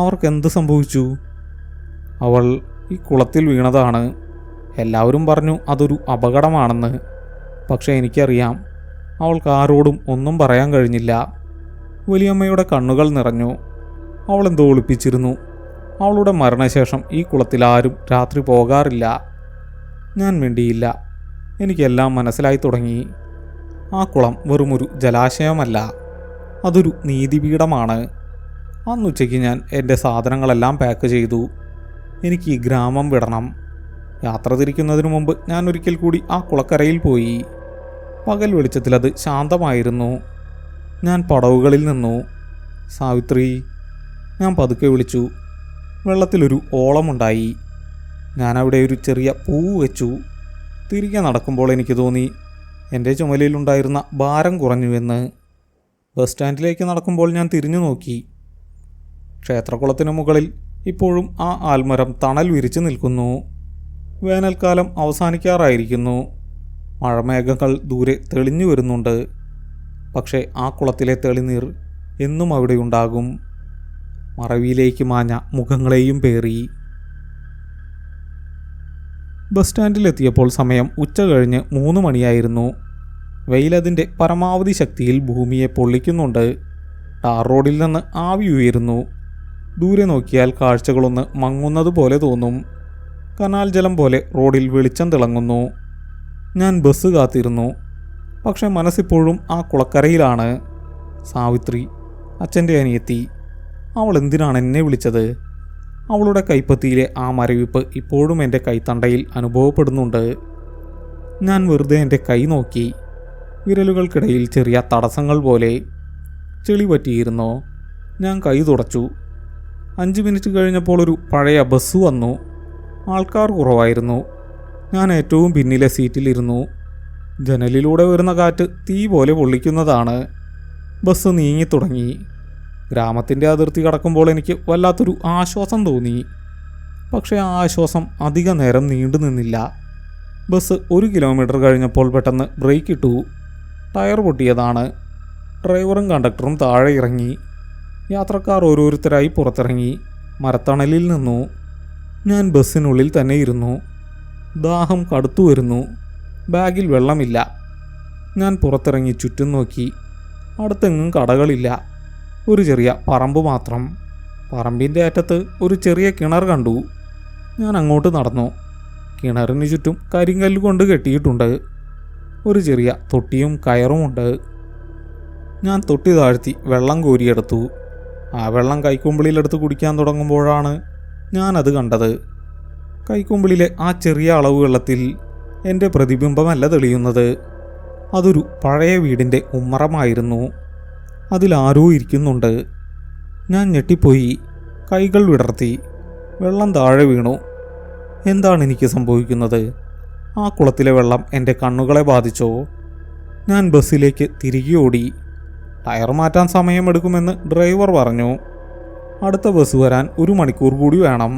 അവർക്കെന്ത് സംഭവിച്ചു? അവൾ ഈ കുളത്തിൽ വീണതാണ്. എല്ലാവരും പറഞ്ഞു അതൊരു അപകടമാണെന്ന്. പക്ഷേ എനിക്കറിയാം, അവൾക്ക് ആരോടും ഒന്നും പറയാൻ കഴിഞ്ഞില്ല. വലിയമ്മയുടെ കണ്ണുകൾ നിറഞ്ഞു. അവളെന്തോ ഒളിപ്പിച്ചിരുന്നു. അവളുടെ മരണശേഷം ഈ കുളത്തിൽ ആരും രാത്രി പോകാറില്ല. ഞാൻ മിണ്ടിയില്ല. എനിക്കെല്ലാം മനസ്സിലായി തുടങ്ങി. ആ കുളം വെറുമൊരു ജലാശയമല്ല, അതൊരു നീതിപീഠമാണ്. അന്നുച്ചയ്ക്ക് ഞാൻ എൻ്റെ സാധനങ്ങളെല്ലാം പാക്ക് ചെയ്തു. എനിക്ക് ഈ ഗ്രാമം വിടണം. യാത്ര തിരിക്കുന്നതിനു മുമ്പ് ഞാൻ ഒരിക്കൽ കൂടി ആ കുളക്കരയിൽ പോയി. പകൽ വെളിച്ചത്തിൽ അത് ശാന്തമായിരുന്നു. ഞാൻ പടവുകളിൽ നിന്നു. സാവിത്രി, ഞാൻ പതുക്കെ വിളിച്ചു. വെള്ളത്തിലൊരു ഓളമുണ്ടായി. ഞാനവിടെ ഒരു ചെറിയ പൂവ് വെച്ചു. തിരികെ നടക്കുമ്പോൾ എനിക്ക് തോന്നി എൻ്റെ ചുമലിലുണ്ടായിരുന്ന ഭാരം കുറഞ്ഞുവെന്ന്. ബസ് സ്റ്റാൻഡിലേക്ക് നടക്കുമ്പോൾ ഞാൻ തിരിഞ്ഞു നോക്കി. ക്ഷേത്രക്കുളത്തിന് മുകളിൽ ഇപ്പോഴും ആ ആൽമരം തണൽ വിരിച്ചു നിൽക്കുന്നു. വേനൽക്കാലം അവസാനിക്കാറായിരിക്കുന്നു. മഴമേഘങ്ങൾ ദൂരെ തെളിഞ്ഞു വരുന്നുണ്ട്. പക്ഷേ ആ കുളത്തിലെ തെളിനീർ എന്നും അവിടെയുണ്ടാകും, മറവിയിലേക്ക് മാഞ്ഞ മുഖങ്ങളെയും പേറി. ബസ് സ്റ്റാൻഡിലെത്തിയപ്പോൾ സമയം ഉച്ച കഴിഞ്ഞ് 3 മണിയായിരുന്നു. വെയിലതിൻ്റെ പരമാവധി ശക്തിയിൽ ഭൂമിയെ പൊള്ളിക്കുന്നുണ്ട്. ടാർ റോഡിൽ നിന്ന് ആവി ഉയരുന്നു. ദൂരെ നോക്കിയാൽ കാഴ്ചകളൊന്ന് മങ്ങുന്നത് പോലെ തോന്നും. കനാൽ ജലം പോലെ റോഡിൽ വെളിച്ചം തിളങ്ങുന്നു. ഞാൻ ബസ് കാത്തിരുന്നു. പക്ഷെ മനസ്സിപ്പോഴും ആ കുളക്കരയിലാണ്. സാവിത്രി, അച്ഛൻ്റെ അനിയത്തി. അവൾ എന്തിനാണ് എന്നെ വിളിച്ചത്? അവളുടെ കൈപ്പത്തിയിലെ ആ മരവിപ്പ് ഇപ്പോഴും എൻ്റെ കൈത്തണ്ടയിൽ അനുഭവപ്പെടുന്നുണ്ട്. ഞാൻ വെറുതെ എൻ്റെ കൈ നോക്കി. വിരലുകൾക്കിടയിൽ ചെറിയ തടസ്സങ്ങൾ പോലെ. ചെളി പറ്റിയിരുന്നോ? ഞാൻ കൈ തുടച്ചു. 5 മിനിറ്റ് കഴിഞ്ഞപ്പോൾ ഒരു പഴയ ബസ് വന്നു. ആൾക്കാർ കുറവായിരുന്നു. ഞാൻ ഏറ്റവും പിന്നിലെ സീറ്റിലിരുന്നു. ജനലിലൂടെ വരുന്ന കാറ്റ് തീ പോലെ പൊള്ളിക്കുന്നതാണ്. ബസ് നീങ്ങിത്തുടങ്ങി. ഗ്രാമത്തിൻ്റെ അതിർത്തി കടക്കുമ്പോൾ എനിക്ക് വല്ലാത്തൊരു ആശ്വാസം തോന്നി. പക്ഷേ ആ ആശ്വാസം അധിക നേരം നീണ്ടു നിന്നില്ല. ബസ് 1 കിലോമീറ്റർ കഴിഞ്ഞപ്പോൾ പെട്ടെന്ന് ബ്രേക്ക് ഇട്ടു. ടയർ പൊട്ടിയതാണ്. ഡ്രൈവറും കണ്ടക്ടറും താഴെ ഇറങ്ങി. യാത്രക്കാർ ഓരോരുത്തരായി പുറത്തിറങ്ങി മരത്തണലിൽ നിന്നു. ഞാൻ ബസ്സിനുള്ളിൽ തന്നെ ഇരുന്നു. ദാഹം കടുത്തു വരുന്നു. ബാഗിൽ വെള്ളമില്ല. ഞാൻ പുറത്തിറങ്ങി ചുറ്റും നോക്കി. അടുത്തെങ്ങും കടകളില്ല. ഒരു ചെറിയ പറമ്പ് മാത്രം. പറമ്പിൻ്റെ അറ്റത്ത് ഒരു ചെറിയ കിണർ കണ്ടു. ഞാൻ അങ്ങോട്ട് നടന്നു. കിണറിന് ചുറ്റും കരിങ്കല്ല് കൊണ്ട് കെട്ടിയിട്ടുണ്ട്. ഒരു ചെറിയ തൊട്ടിയും കയറുമുണ്ട്. ഞാൻ തൊട്ടി താഴ്ത്തി വെള്ളം കോരിയെടുത്തു. ആ വെള്ളം കൈക്കുമ്പിളിലെടുത്ത് കുടിക്കാൻ തുടങ്ങുമ്പോഴാണ് ഞാനത് കണ്ടത്. കൈക്കുമ്പിളിലെ ആ ചെറിയ അളവ് വെള്ളത്തിൽ എൻ്റെ പ്രതിബിംബമല്ല തെളിയുന്നത്. അതൊരു പഴയ വീടിൻ്റെ ഉമ്മറമായിരുന്നു. അതിലാരോ ഇരിക്കുന്നുണ്ട്. ഞാൻ ഞെട്ടിപ്പോയി. കൈകൾ വിടർത്തി. വെള്ളം താഴെ വീണു. എന്താണ് എനിക്ക് സംഭവിക്കുന്നത്? ആ കുളത്തിലെ വെള്ളം എൻ്റെ കണ്ണുകളെ ബാധിച്ചോ? ഞാൻ ബസ്സിലേക്ക് തിരികെ ഓടി. ടയർ മാറ്റാൻ സമയമെടുക്കുമെന്ന് ഡ്രൈവർ പറഞ്ഞു. അടുത്ത ബസ് വരാൻ 1 മണിക്കൂർ കൂടി വേണം.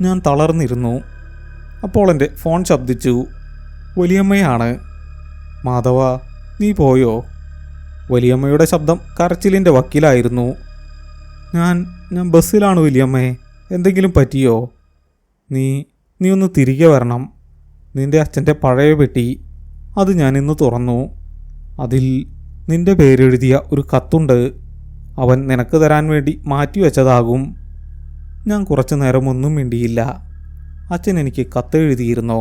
ഞാൻ തളർന്നിരുന്നു. അപ്പോൾ എൻ്റെ ഫോൺ ശബ്ദിച്ചു. വലിയമ്മയാണ്. മാധവ, നീ പോയോ? വലിയമ്മയുടെ ശബ്ദം കരച്ചിലിൻ്റെ വക്കിലായിരുന്നു. ഞാൻ ബസ്സിലാണ് വലിയമ്മേ. എന്തെങ്കിലും പറ്റിയോ? നീ ഒന്ന് തിരികെ വരണം. നിൻ്റെ അച്ഛൻ്റെ പഴയ പെട്ടി അത് ഞാനിന്ന് തുറന്നു. അതിൽ നിൻ്റെ പേരെഴുതിയ ഒരു കത്തുണ്ട്. അവൻ നിനക്ക് തരാൻ വേണ്ടി മാറ്റിവെച്ചതാകും. ഞാൻ കുറച്ചു നേരം ഒന്നും മിണ്ടിയില്ല. അച്ഛൻ എനിക്ക് കത്തെഴുതിയിരുന്നോ?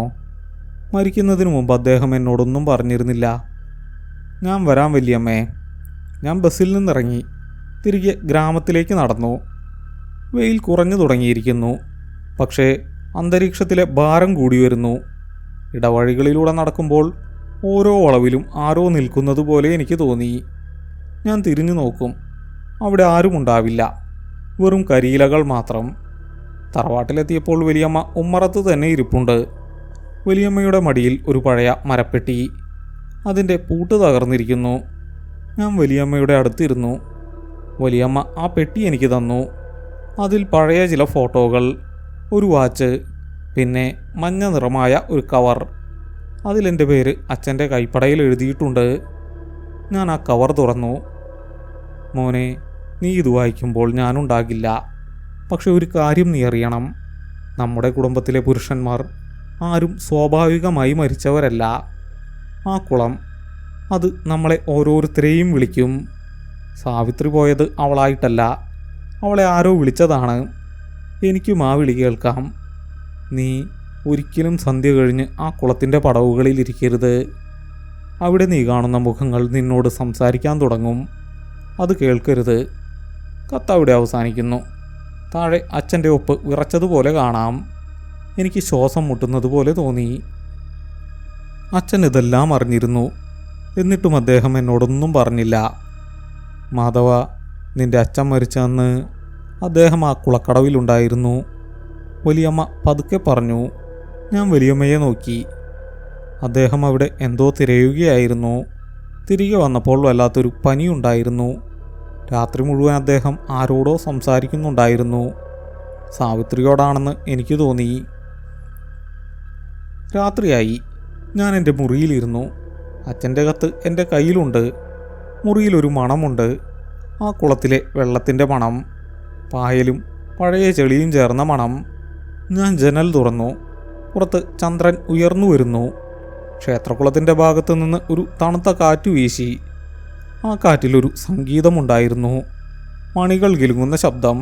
മരിക്കുന്നതിന് മുമ്പ് അദ്ദേഹം എന്നോടൊന്നും പറഞ്ഞിരുന്നില്ല. ഞാൻ വരാം വലിയമ്മേ. ഞാൻ ബസ്സിൽ നിന്നിറങ്ങി തിരികെ ഗ്രാമത്തിലേക്ക് നടന്നു. വെയിൽ കുറഞ്ഞു തുടങ്ങിയിരിക്കുന്നു. പക്ഷേ അന്തരീക്ഷത്തിലെ ഭാരം കൂടി വരുന്നു. ഇടവഴികളിലൂടെ നടക്കുമ്പോൾ ഓരോ വളവിലും ആരോ നിൽക്കുന്നത് പോലെ എനിക്ക് തോന്നി. ഞാൻ തിരിഞ്ഞു നോക്കും. അവിടെ ആരുമുണ്ടാവില്ല. വെറും കരിയിലകൾ മാത്രം. തറവാട്ടിലെത്തിയപ്പോൾ വലിയമ്മ ഉമ്മറത്ത് തന്നെ ഇരിപ്പുണ്ട്. വലിയമ്മയുടെ മടിയിൽ ഒരു പഴയ മരപ്പെട്ടി. അതിൻ്റെ പൂട്ട് തകർന്നിരിക്കുന്നു. ഞാൻ വലിയമ്മയുടെ അടുത്തിരുന്നു. വലിയമ്മ ആ പെട്ടി എനിക്ക് തന്നു. അതിൽ പഴയ ചില ഫോട്ടോകൾ, ഒരു വാച്ച്, പിന്നെ മഞ്ഞ നിറമായ ഒരു കവർ. അതിലെൻ്റെ പേര് അച്ഛൻ്റെ കൈപ്പടയിൽ എഴുതിയിട്ടുണ്ട്. ഞാൻ ആ കവർ തുറന്നു. മോനെ, നീ ഇത് വായിക്കുമ്പോൾ ഞാനുണ്ടാകില്ല. പക്ഷെ ഒരു കാര്യം നീ അറിയണം. നമ്മുടെ കുടുംബത്തിലെ പുരുഷന്മാർ ആരും സ്വാഭാവികമായി മരിച്ചവരല്ല. ആ കുളം അത് നമ്മളെ ഓരോരുത്തരെയും വിളിക്കും. സാവിത്രി പോയത് അവളായിട്ടല്ല. അവളെ ആരോ വിളിച്ചതാണ്. എനിക്കും ആ വിളി കേൾക്കാം. നീ ഒരിക്കലും സന്ധ്യ കഴിഞ്ഞ് ആ കുളത്തിൻ്റെ പടവുകളിൽ ഇരിക്കരുത്. അവിടെ നീ കാണുന്ന മുഖങ്ങൾ നിന്നോട് സംസാരിക്കാൻ തുടങ്ങും. അത് കേൾക്കരുത്. കത്തവിടെ അവസാനിക്കുന്നു. താഴെ അച്ഛൻ്റെ ഒപ്പ് വിറച്ചതുപോലെ കാണാം. എനിക്ക് ശ്വാസം മുട്ടുന്നത് പോലെ തോന്നി. അച്ഛൻ ഇതെല്ലാം അറിഞ്ഞിരുന്നു. എന്നിട്ടും അദ്ദേഹം എന്നോടൊന്നും പറഞ്ഞില്ല. മാധവ, നിൻ്റെ അച്ഛൻ മരിച്ച അന്ന് അദ്ദേഹം ആ കുളക്കടവിലുണ്ടായിരുന്നു. വലിയമ്മ പതുക്കെ പറഞ്ഞു. ഞാൻ വലിയമ്മയെ നോക്കി. അദ്ദേഹം അവിടെ എന്തോ തിരയുകയായിരുന്നു. തിരികെ വന്നപ്പോൾ വല്ലാത്തൊരു പനിയുണ്ടായിരുന്നു. രാത്രി മുഴുവൻ അദ്ദേഹം ആരോടോ സംസാരിക്കുന്നുണ്ടായിരുന്നു. സാവിത്രിയോടാണെന്ന് എനിക്ക് തോന്നി. രാത്രിയായി. ഞാൻ എൻ്റെ മുറിയിലിരുന്നു. അച്ഛൻ്റെ കത്ത് എൻ്റെ കയ്യിലുണ്ട്. മുറിയിലൊരു മണമുണ്ട്. ആ കുളത്തിലെ വെള്ളത്തിൻ്റെ മണം. പായലും പഴയ ചെളിയും ചേർന്ന മണം. ഞാൻ ജനൽ തുറന്നു. പുറത്ത് ചന്ദ്രൻ ഉയർന്നു വരുന്നു. ക്ഷേത്രകുളത്തിൻ്റെ ഭാഗത്തു നിന്ന് ഒരു തണുത്ത കാറ്റ് വീശി. ആ കാറ്റിലൊരു സംഗീതമുണ്ടായിരുന്നു. മണികൾ കിലുങ്ങുന്ന ശബ്ദം.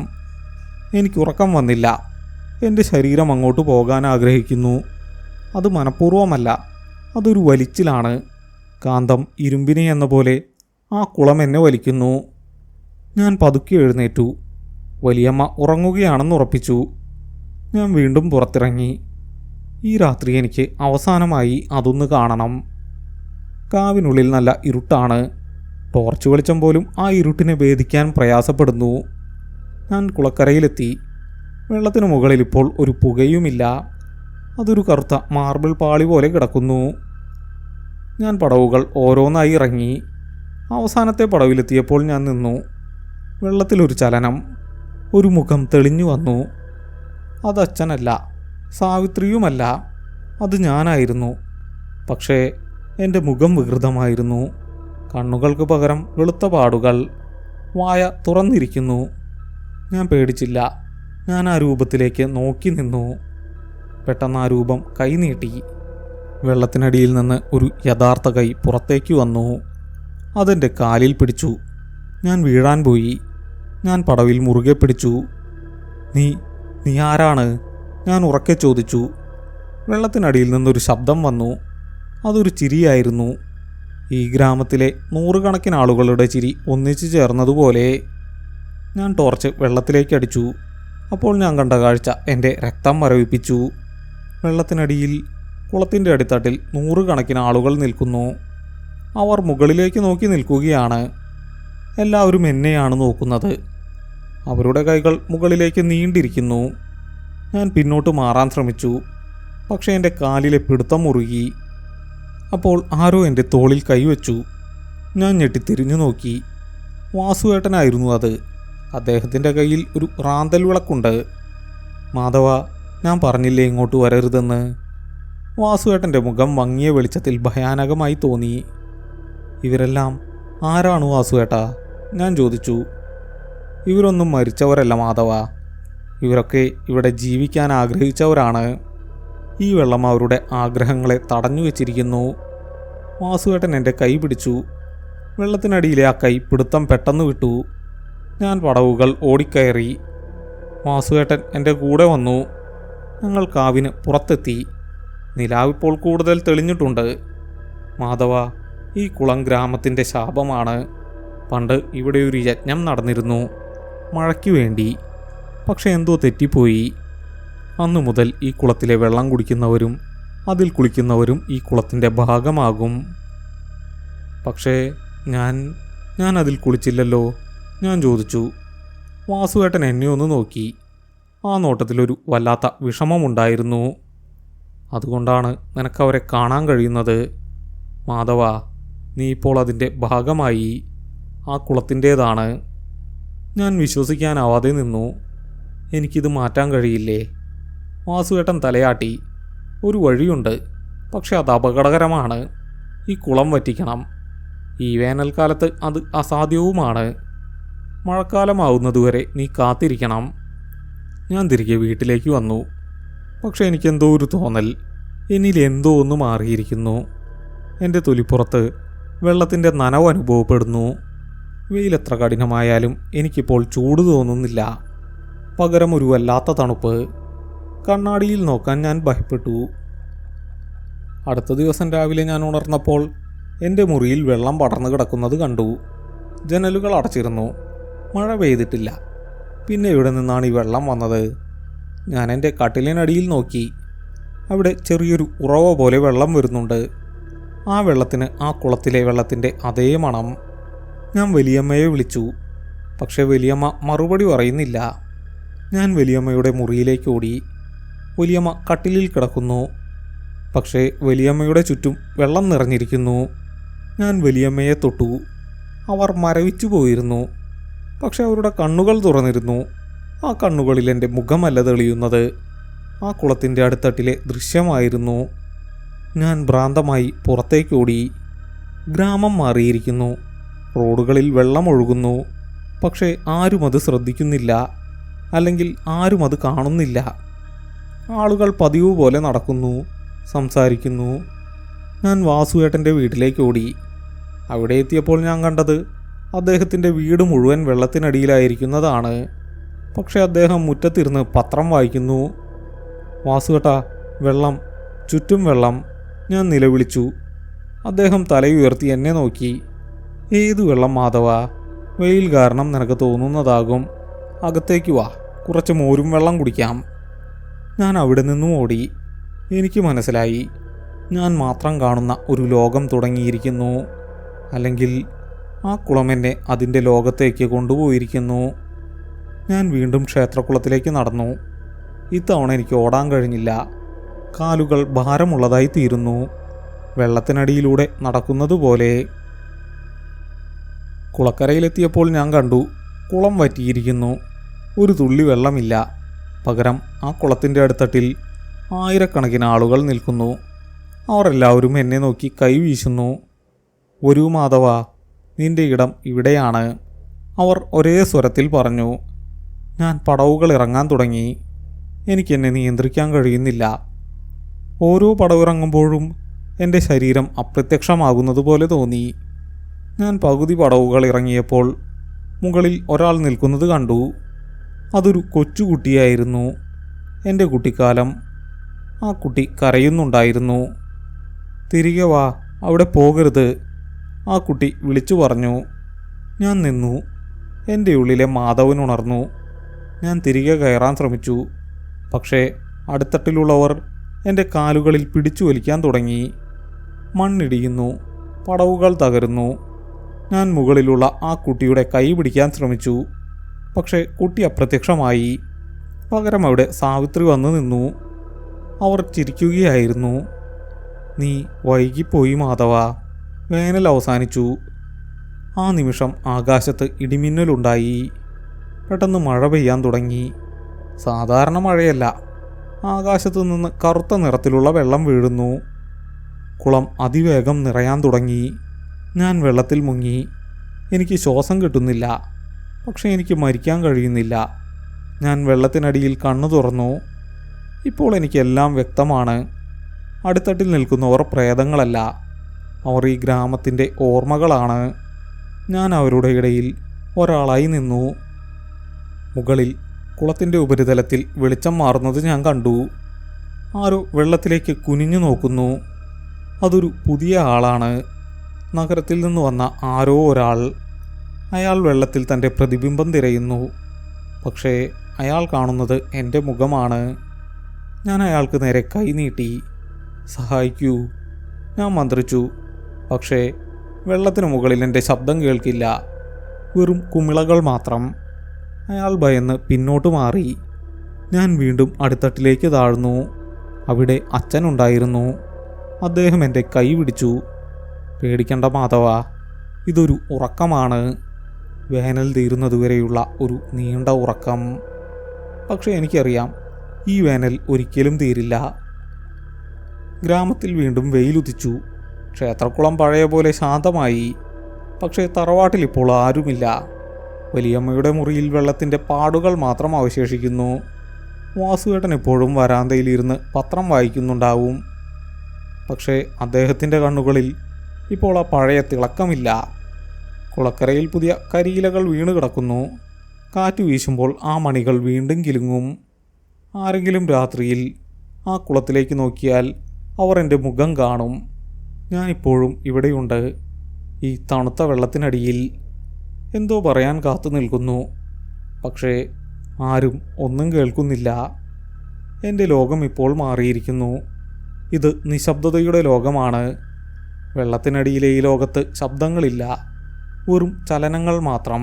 എനിക്കുറക്കം വന്നില്ല. എൻ്റെ ശരീരം അങ്ങോട്ട് പോകാൻ ആഗ്രഹിക്കുന്നു. അത് മനഃപൂർവ്വമല്ല, അതൊരു വലിച്ചിലാണ്. കാന്തം ഇരുമ്പിനെ എന്ന പോലെ ആ കുളം എന്നെ വലിക്കുന്നു. ഞാൻ പതുക്കെ എഴുന്നേറ്റു. വലിയമ്മ ഉറങ്ങുകയാണെന്ന് ഉറപ്പിച്ചു. ഞാൻ വീണ്ടും പുറത്തിറങ്ങി. ഈ രാത്രി എനിക്ക് അവസാനമായി അതൊന്ന് കാണണം. കാവിനുള്ളിൽ നല്ല ഇരുട്ടാണ്. ടോർച്ച് വെളിച്ചം പോലും ആ ഇരുട്ടിനെ ഭേദിക്കാൻ പ്രയാസപ്പെടുന്നു. ഞാൻ കുളക്കരയിലെത്തി. വെള്ളത്തിന് മുകളിൽ ഇപ്പോൾ ഒരു പുകയുമില്ല. അതൊരു കറുത്ത മാർബിൾ പാളി പോലെ കിടക്കുന്നു. ഞാൻ പടവുകൾ ഓരോന്നായി ഇറങ്ങി. അവസാനത്തെ പടവിലെത്തിയപ്പോൾ ഞാൻ നിന്നു. വെള്ളത്തിലൊരു ചലനം. ഒരു മുഖം തെളിഞ്ഞു വന്നു. അത് അച്ഛനല്ല, സാവിത്രിയുമല്ല, അത് ഞാനായിരുന്നു. പക്ഷേ എൻ്റെ മുഖം വികൃതമായിരുന്നു. കണ്ണുകൾക്ക് പകരം വെളുത്ത പാടുകൾ. വായ തുറന്നിരിക്കുന്നു. ഞാൻ പേടിച്ചില്ല. ഞാൻ ആ രൂപത്തിലേക്ക് നോക്കി നിന്നു. പെട്ടെന്ന് ആ രൂപം കൈ നീട്ടി. വെള്ളത്തിനടിയിൽ നിന്ന് ഒരു യഥാർത്ഥ കൈ പുറത്തേക്ക് വന്നു. അതെൻ്റെ കാലിൽ പിടിച്ചു. ഞാൻ വീഴാൻ പോയി. ഞാൻ പടവിൽ മുറുകെ പിടിച്ചു. നീ ആരാണ്? ഞാൻ ഉറക്കെ ചോദിച്ചു. വെള്ളത്തിനടിയിൽ നിന്നൊരു ശബ്ദം വന്നു. അതൊരു ചിരിയായിരുന്നു. ഈ ഗ്രാമത്തിലെ നൂറുകണക്കിന് ആളുകളുടെ ചിരി ഒന്നിച്ചു ചേർന്നതുപോലെ. ഞാൻ ടോർച്ച് വെള്ളത്തിലേക്ക് അടിച്ചു. അപ്പോൾ ഞാൻ കണ്ട കാഴ്ച എൻ്റെ രക്തം മരവിപ്പിച്ചു. വെള്ളത്തിനടിയിൽ കുളത്തിൻ്റെ അടിത്തട്ടിൽ നൂറുകണക്കിന് ആളുകൾ നിൽക്കുന്നു. അവർ മുകളിലേക്ക് നോക്കി നിൽക്കുകയാണ്. എല്ലാവരും എന്നെയാണ് നോക്കുന്നത്. അവരുടെ കൈകൾ മുകളിലേക്ക് നീണ്ടിരിക്കുന്നു. ഞാൻ പിന്നോട്ട് മാറാൻ ശ്രമിച്ചു. പക്ഷേ എൻ്റെ കാലിലെ പിടുത്തം മുറുകി. അപ്പോൾ ആരോ എൻ്റെ തോളിൽ കൈവച്ചു. ഞാൻ ഞെട്ടിത്തിരിഞ്ഞു നോക്കി. വാസുവേട്ടനായിരുന്നു അത്. അദ്ദേഹത്തിൻ്റെ കയ്യിൽ ഒരു റാന്തൽ വിളക്കുണ്ട്. മാധവ, ഞാൻ പറഞ്ഞില്ലേ ഇങ്ങോട്ട് വരരുതെന്ന്. വാസുവേട്ടൻ്റെ മുഖം മങ്ങിയ വെളിച്ചത്തിൽ ഭയാനകമായി തോന്നി. ഇവരെല്ലാം ആരാണ് വാസുവേട്ടാ? ഞാൻ ചോദിച്ചു. ഇവരൊന്നും മരിച്ചവരല്ല മാധവ. ഇവരൊക്കെ ഇവിടെ ജീവിക്കാൻ ആഗ്രഹിച്ചവരാണ്. ഈ വെള്ളം അവരുടെ ആഗ്രഹങ്ങളെ തടഞ്ഞു വെച്ചിരിക്കുന്നു. വാസുവേട്ടൻ എൻ്റെ കൈ പിടിച്ചു. വെള്ളത്തിനടിയിലെ ആ കൈ പിടുത്തം പെട്ടെന്ന് വിട്ടു. ഞാൻ പടവുകൾ ഓടിക്കയറി. വാസുവേട്ടൻ എൻ്റെ കൂടെ വന്നു. ഞങ്ങൾ കാവിന് പുറത്തെത്തി. നിലാവിപ്പോൾ കൂടുതൽ തെളിഞ്ഞിട്ടുണ്ട്. മാധവ, ഈ കുളം ഗ്രാമത്തിൻ്റെ ശാപമാണ്. പണ്ട് ഇവിടെ ഒരു യജ്ഞം നടന്നിരുന്നു, മഴയ്ക്ക് വേണ്ടി. പക്ഷെ എന്തോ തെറ്റിപ്പോയി. അന്നു മുതൽ ഈ കുളത്തിലെ വെള്ളം കുടിക്കുന്നവരും അതിൽ കുളിക്കുന്നവരും ഈ കുളത്തിൻ്റെ ഭാഗമാകും. പക്ഷേ ഞാൻ അതിൽ കുളിച്ചില്ലല്ലോ. ഞാൻ ചോദിച്ചു. വാസുവേട്ടൻ എന്നെ ഒന്ന് നോക്കി. ആ നോട്ടത്തിലൊരു വല്ലാത്ത വിഷമമുണ്ടായിരുന്നു. അതുകൊണ്ടാണ് നിനക്കവരെ കാണാൻ കഴിയുന്നത്. മാധവ, നീ ഇപ്പോൾ അതിൻ്റെ ഭാഗമായി. ആ കുളത്തിൻ്റേതാണ്. ഞാൻ വിശ്വസിക്കാനാവാതെ നിന്നു. എനിക്കിത് മാറ്റാൻ കഴിയില്ലേ? വാസുവേട്ടൻ തലയാട്ടി. ഒരു വഴിയുണ്ട്, പക്ഷെ അത് അപകടകരമാണ്. ഈ കുളം വറ്റിക്കണം. ഈ വേനൽക്കാലത്ത് അത് അസാധ്യവുമാണ്. മഴക്കാലമാവുന്നതുവരെ നീ കാത്തിരിക്കണം. ഞാൻ തിരികെ വീട്ടിലേക്ക് വന്നു. പക്ഷെ എനിക്കെന്തോ ഒരു തോന്നൽ. എന്നിൽ എന്തോ ഒന്ന് മാറിയിരിക്കുന്നു. എൻ്റെ തൊലിപ്പുറത്ത് വെള്ളത്തിൻ്റെ നനവ് അനുഭവപ്പെടുന്നു. വെയിലെത്ര കഠിനമായാലും എനിക്കിപ്പോൾ ചൂട് തോന്നുന്നില്ല. പകരം ഒരു വല്ലാത്ത തണുപ്പ്. കണ്ണാടിയിൽ നോക്കാൻ ഞാൻ ഭയപ്പെട്ടു. അടുത്ത ദിവസം രാവിലെ ഞാൻ ഉണർന്നപ്പോൾ എൻ്റെ മുറിയിൽ വെള്ളം പടർന്നു കിടക്കുന്നത് കണ്ടു. ജനലുകൾ അടച്ചിരുന്നു. മഴ പെയ്തിട്ടില്ല. പിന്നെ എവിടെ നിന്നാണ് ഈ വെള്ളം വന്നത്? ഞാൻ എൻ്റെ കട്ടിലിനടിയിൽ നോക്കി. അവിടെ ചെറിയൊരു ഉറവ പോലെ വെള്ളം വരുന്നുണ്ട്. ആ വെള്ളത്തിന് ആ കുളത്തിലെ വെള്ളത്തിൻ്റെ അതേ മണം. ഞാൻ വലിയമ്മയെ വിളിച്ചു. പക്ഷെ വലിയമ്മ മറുപടി പറയുന്നില്ല. ഞാൻ വലിയമ്മയുടെ മുറിയിലേക്ക് ഓടി. വലിയമ്മ കട്ടിലിൽ കിടക്കുന്നു. പക്ഷേ വലിയമ്മയുടെ ചുറ്റും വെള്ളം നിറഞ്ഞിരിക്കുന്നു. ഞാൻ വലിയമ്മയെ തൊട്ടു. അവർ മരവിച്ചു പോയിരുന്നു. പക്ഷെ അവരുടെ കണ്ണുകൾ തുറന്നിരുന്നു. ആ കണ്ണുകളിൽ എൻ്റെ മുഖമല്ല തെളിയുന്നത്, ആ കുളത്തിൻ്റെ അടുത്തട്ടിലെ ദൃശ്യമായിരുന്നു. ഞാൻ ഭ്രാന്തമായി പുറത്തേക്കോടി. ഗ്രാമം മാറിയിരിക്കുന്നു. റോഡുകളിൽ വെള്ളം ഒഴുകുന്നു. പക്ഷേ ആരും അത് ശ്രദ്ധിക്കുന്നില്ല. അല്ലെങ്കിൽ ആരും അത് കാണുന്നില്ല. ആളുകൾ പതിവ് പോലെ നടക്കുന്നു, സംസാരിക്കുന്നു. ഞാൻ വാസുവേട്ടൻ്റെ വീട്ടിലേക്ക് ഓടി. അവിടെ എത്തിയപ്പോൾ ഞാൻ കണ്ടത് അദ്ദേഹത്തിൻ്റെ വീട് മുഴുവൻ വെള്ളത്തിനടിയിലായിരിക്കുന്നതാണ്. പക്ഷെ അദ്ദേഹം മുറ്റത്തിരുന്ന് പത്രം വായിക്കുന്നു. വാസുകേട്ടാ, വെള്ളം, ചുറ്റും വെള്ളം, ഞാൻ നിലവിളിച്ചു. അദ്ദേഹം തലയുയർത്തി എന്നെ നോക്കി. ഏതു വെള്ളം മാധവ? വെയിൽ കാരണം നിനക്ക് തോന്നുന്നതാകും. അകത്തേക്ക് വാ, കുറച്ച് മോരും വെള്ളം കുടിക്കാം. ഞാൻ അവിടെ നിന്നും ഓടി. എനിക്ക് മനസ്സിലായി, ഞാൻ മാത്രം കാണുന്ന ഒരു ലോകം തുടങ്ങിയിരിക്കുന്നു. അല്ലെങ്കിൽ ആ കുളം എന്നെ അതിൻ്റെ ലോകത്തേക്ക് കൊണ്ടുപോയിരിക്കുന്നു. ഞാൻ വീണ്ടും ക്ഷേത്രക്കുളത്തിലേക്ക് നടന്നു. ഇത്തവണ എനിക്ക് ഓടാൻ കഴിഞ്ഞില്ല. കാലുകൾ ഭാരമുള്ളതായി തീരുന്നു, വെള്ളത്തിനടിയിലൂടെ നടക്കുന്നത് പോലെ. കുളക്കരയിലെത്തിയപ്പോൾ ഞാൻ കണ്ടു, കുളം വറ്റിയിരിക്കുന്നു. ഒരു തുള്ളി വെള്ളമില്ല. പകരം ആ കുളത്തിൻ്റെ അടിത്തട്ടിൽ ആയിരക്കണക്കിന് ആളുകൾ നിൽക്കുന്നു. അവർ എല്ലാവരും എന്നെ നോക്കി കൈ വീശുന്നു. ഒരു മാധവ, നിന്റെ ഇടം ഇവിടെയാണ്, അവർ ഒരേ സ്വരത്തിൽ പറഞ്ഞു. ഞാൻ പടവുകൾ ഇറങ്ങാൻ തുടങ്ങി. എനിക്കെന്നെ നിയന്ത്രിക്കാൻ കഴിയുന്നില്ല. ഓരോ പടവിറങ്ങുമ്പോഴും എൻ്റെ ശരീരം അപ്രത്യക്ഷമാകുന്നത് പോലെ തോന്നി. ഞാൻ പകുതി പടവുകൾ ഇറങ്ങിയപ്പോൾ മുകളിൽ ഒരാൾ നിൽക്കുന്നത് കണ്ടു. അതൊരു കൊച്ചുകുട്ടിയായിരുന്നു. എൻ്റെ കുട്ടിക്കാലം. ആ കുട്ടി കരയുന്നുണ്ടായിരുന്നു. തിരികെ വാ, അവിടെ പോകരുത്, ആ കുട്ടി വിളിച്ചു പറഞ്ഞു. ഞാൻ നിന്നു. എൻ്റെ ഉള്ളിലെ മാധവൻ ഉണർന്നു. ഞാൻ തിരികെ കയറാൻ ശ്രമിച്ചു. പക്ഷേ അടിത്തട്ടിലുള്ളവർ എൻ്റെ കാലുകളിൽ പിടിച്ചു വലിക്കാൻ തുടങ്ങി. മണ്ണിടിയുന്നു, പടവുകൾ തകരുന്നു. ഞാൻ മുകളിലുള്ള ആ കുട്ടിയുടെ കൈ പിടിക്കാൻ ശ്രമിച്ചു. പക്ഷേ കുട്ടി അപ്രത്യക്ഷമായി. പകരം അവിടെ സാവിത്രി വന്നു നിന്നു. അവർ ചിരിക്കുകയായിരുന്നു. നീ വൈകിപ്പോയി മാധവ, വേനൽ അവസാനിച്ചു. ആ നിമിഷം ആകാശത്ത് ഇടിമിന്നലുണ്ടായി. പെട്ടെന്ന് മഴ പെയ്യാൻ തുടങ്ങി. സാധാരണ മഴയല്ല, ആകാശത്തു നിന്ന് കറുത്ത നിറത്തിലുള്ള വെള്ളം വീഴുന്നു. കുളം അതിവേഗം നിറയാൻ തുടങ്ങി. ഞാൻ വെള്ളത്തിൽ മുങ്ങി. എനിക്ക് ശ്വാസം കിട്ടുന്നില്ല, പക്ഷേ എനിക്ക് മരിക്കാൻ കഴിയുന്നില്ല. ഞാൻ വെള്ളത്തിനടിയിൽ കണ്ണു തുറന്നു. ഇപ്പോൾ എനിക്കെല്ലാം വ്യക്തമാണ്. അടിത്തട്ടിൽ നിൽക്കുന്നവർ പ്രേതങ്ങളല്ല, അവർ ഈ ഗ്രാമത്തിൻ്റെ ഓർമ്മകളാണ്. ഞാൻ അവരുടെ ഇടയിൽ ഒരാളായി നിന്നു. മുകളിൽ കുളത്തിൻ്റെ ഉപരിതലത്തിൽ വെളിച്ചം മാറുന്നത് ഞാൻ കണ്ടു. ആരോ വെള്ളത്തിലേക്ക് കുനിഞ്ഞു നോക്കുന്നു. അതൊരു പുതിയ ആളാണ്. നഗരത്തിൽ നിന്ന് വന്ന ആരോ ഒരാൾ. അയാൾ വെള്ളത്തിൽ തൻ്റെ പ്രതിബിംബം തിരയുന്നു. പക്ഷേ അയാൾ കാണുന്നത് എൻ്റെ മുഖമാണ്. ഞാൻ അയാൾക്ക് നേരെ കൈ നീട്ടി. സഹായിക്കൂ, ഞാൻ മന്ത്രിച്ചു. പക്ഷേ വെള്ളത്തിന് മുകളിൽ എൻ്റെ ശബ്ദം കേൾക്കില്ല, വെറും കുമിളകൾ മാത്രം. അയാൾ ഭയന്ന് പിന്നോട്ട് മാറി. ഞാൻ വീണ്ടും അടിത്തട്ടിലേക്ക് താഴ്ന്നു. അവിടെ അച്ഛനുണ്ടായിരുന്നു. അദ്ദേഹം എൻ്റെ കൈ പിടിച്ചു. പേടിക്കണ്ട മാധവ, ഇതൊരു ഉറക്കമാണ്. വേനൽ തീരുന്നതുവരെയുള്ള ഒരു നീണ്ട ഉറക്കം. പക്ഷേ എനിക്കറിയാം, ഈ വേനൽ ഒരിക്കലും തീരില്ല. ഗ്രാമത്തിൽ വീണ്ടും വെയിലുദിച്ചു. ക്ഷേത്രക്കുളം പഴയ പോലെ ശാന്തമായി. പക്ഷേ തറവാട്ടിൽ ഇപ്പോൾ ആരുമില്ല. വലിയമ്മയുടെ മുറിയിൽ വെള്ളത്തിൻ്റെ പാടുകൾ മാത്രം അവശേഷിക്കുന്നു. വാസുവേട്ടൻ എപ്പോഴും വരാന്തയിലിരുന്ന് പത്രം വായിക്കുന്നുണ്ടാവും. പക്ഷേ അദ്ദേഹത്തിൻ്റെ കണ്ണുകളിൽ ഇപ്പോൾ ആ പഴയ തിളക്കമില്ല. കുളക്കരയിൽ പുതിയ കരിയിലകൾ വീണ് കിടക്കുന്നു. കാറ്റ് വീശുമ്പോൾ ആ മണികൾ വീണ്ടും കിലുങ്ങും. ആരെങ്കിലും രാത്രിയിൽ ആ കുളത്തിലേക്ക് നോക്കിയാൽ അവർ എൻ്റെ മുഖം കാണും. ഞാനിപ്പോഴും ഇവിടെയുണ്ട്, ഈ തണുത്ത വെള്ളത്തിനടിയിൽ. എന്തോ പറയാൻ കാത്തു നിൽക്കുന്നു, പക്ഷേ ആരും ഒന്നും കേൾക്കുന്നില്ല. എൻ്റെ ലോകം ഇപ്പോൾ മാറിയിരിക്കുന്നു. ഇത് നിശബ്ദതയുടെ ലോകമാണ്. വെള്ളത്തിനടിയിലെ ഈ ലോകത്ത് ശബ്ദങ്ങളില്ല, വെറും ചലനങ്ങൾ മാത്രം.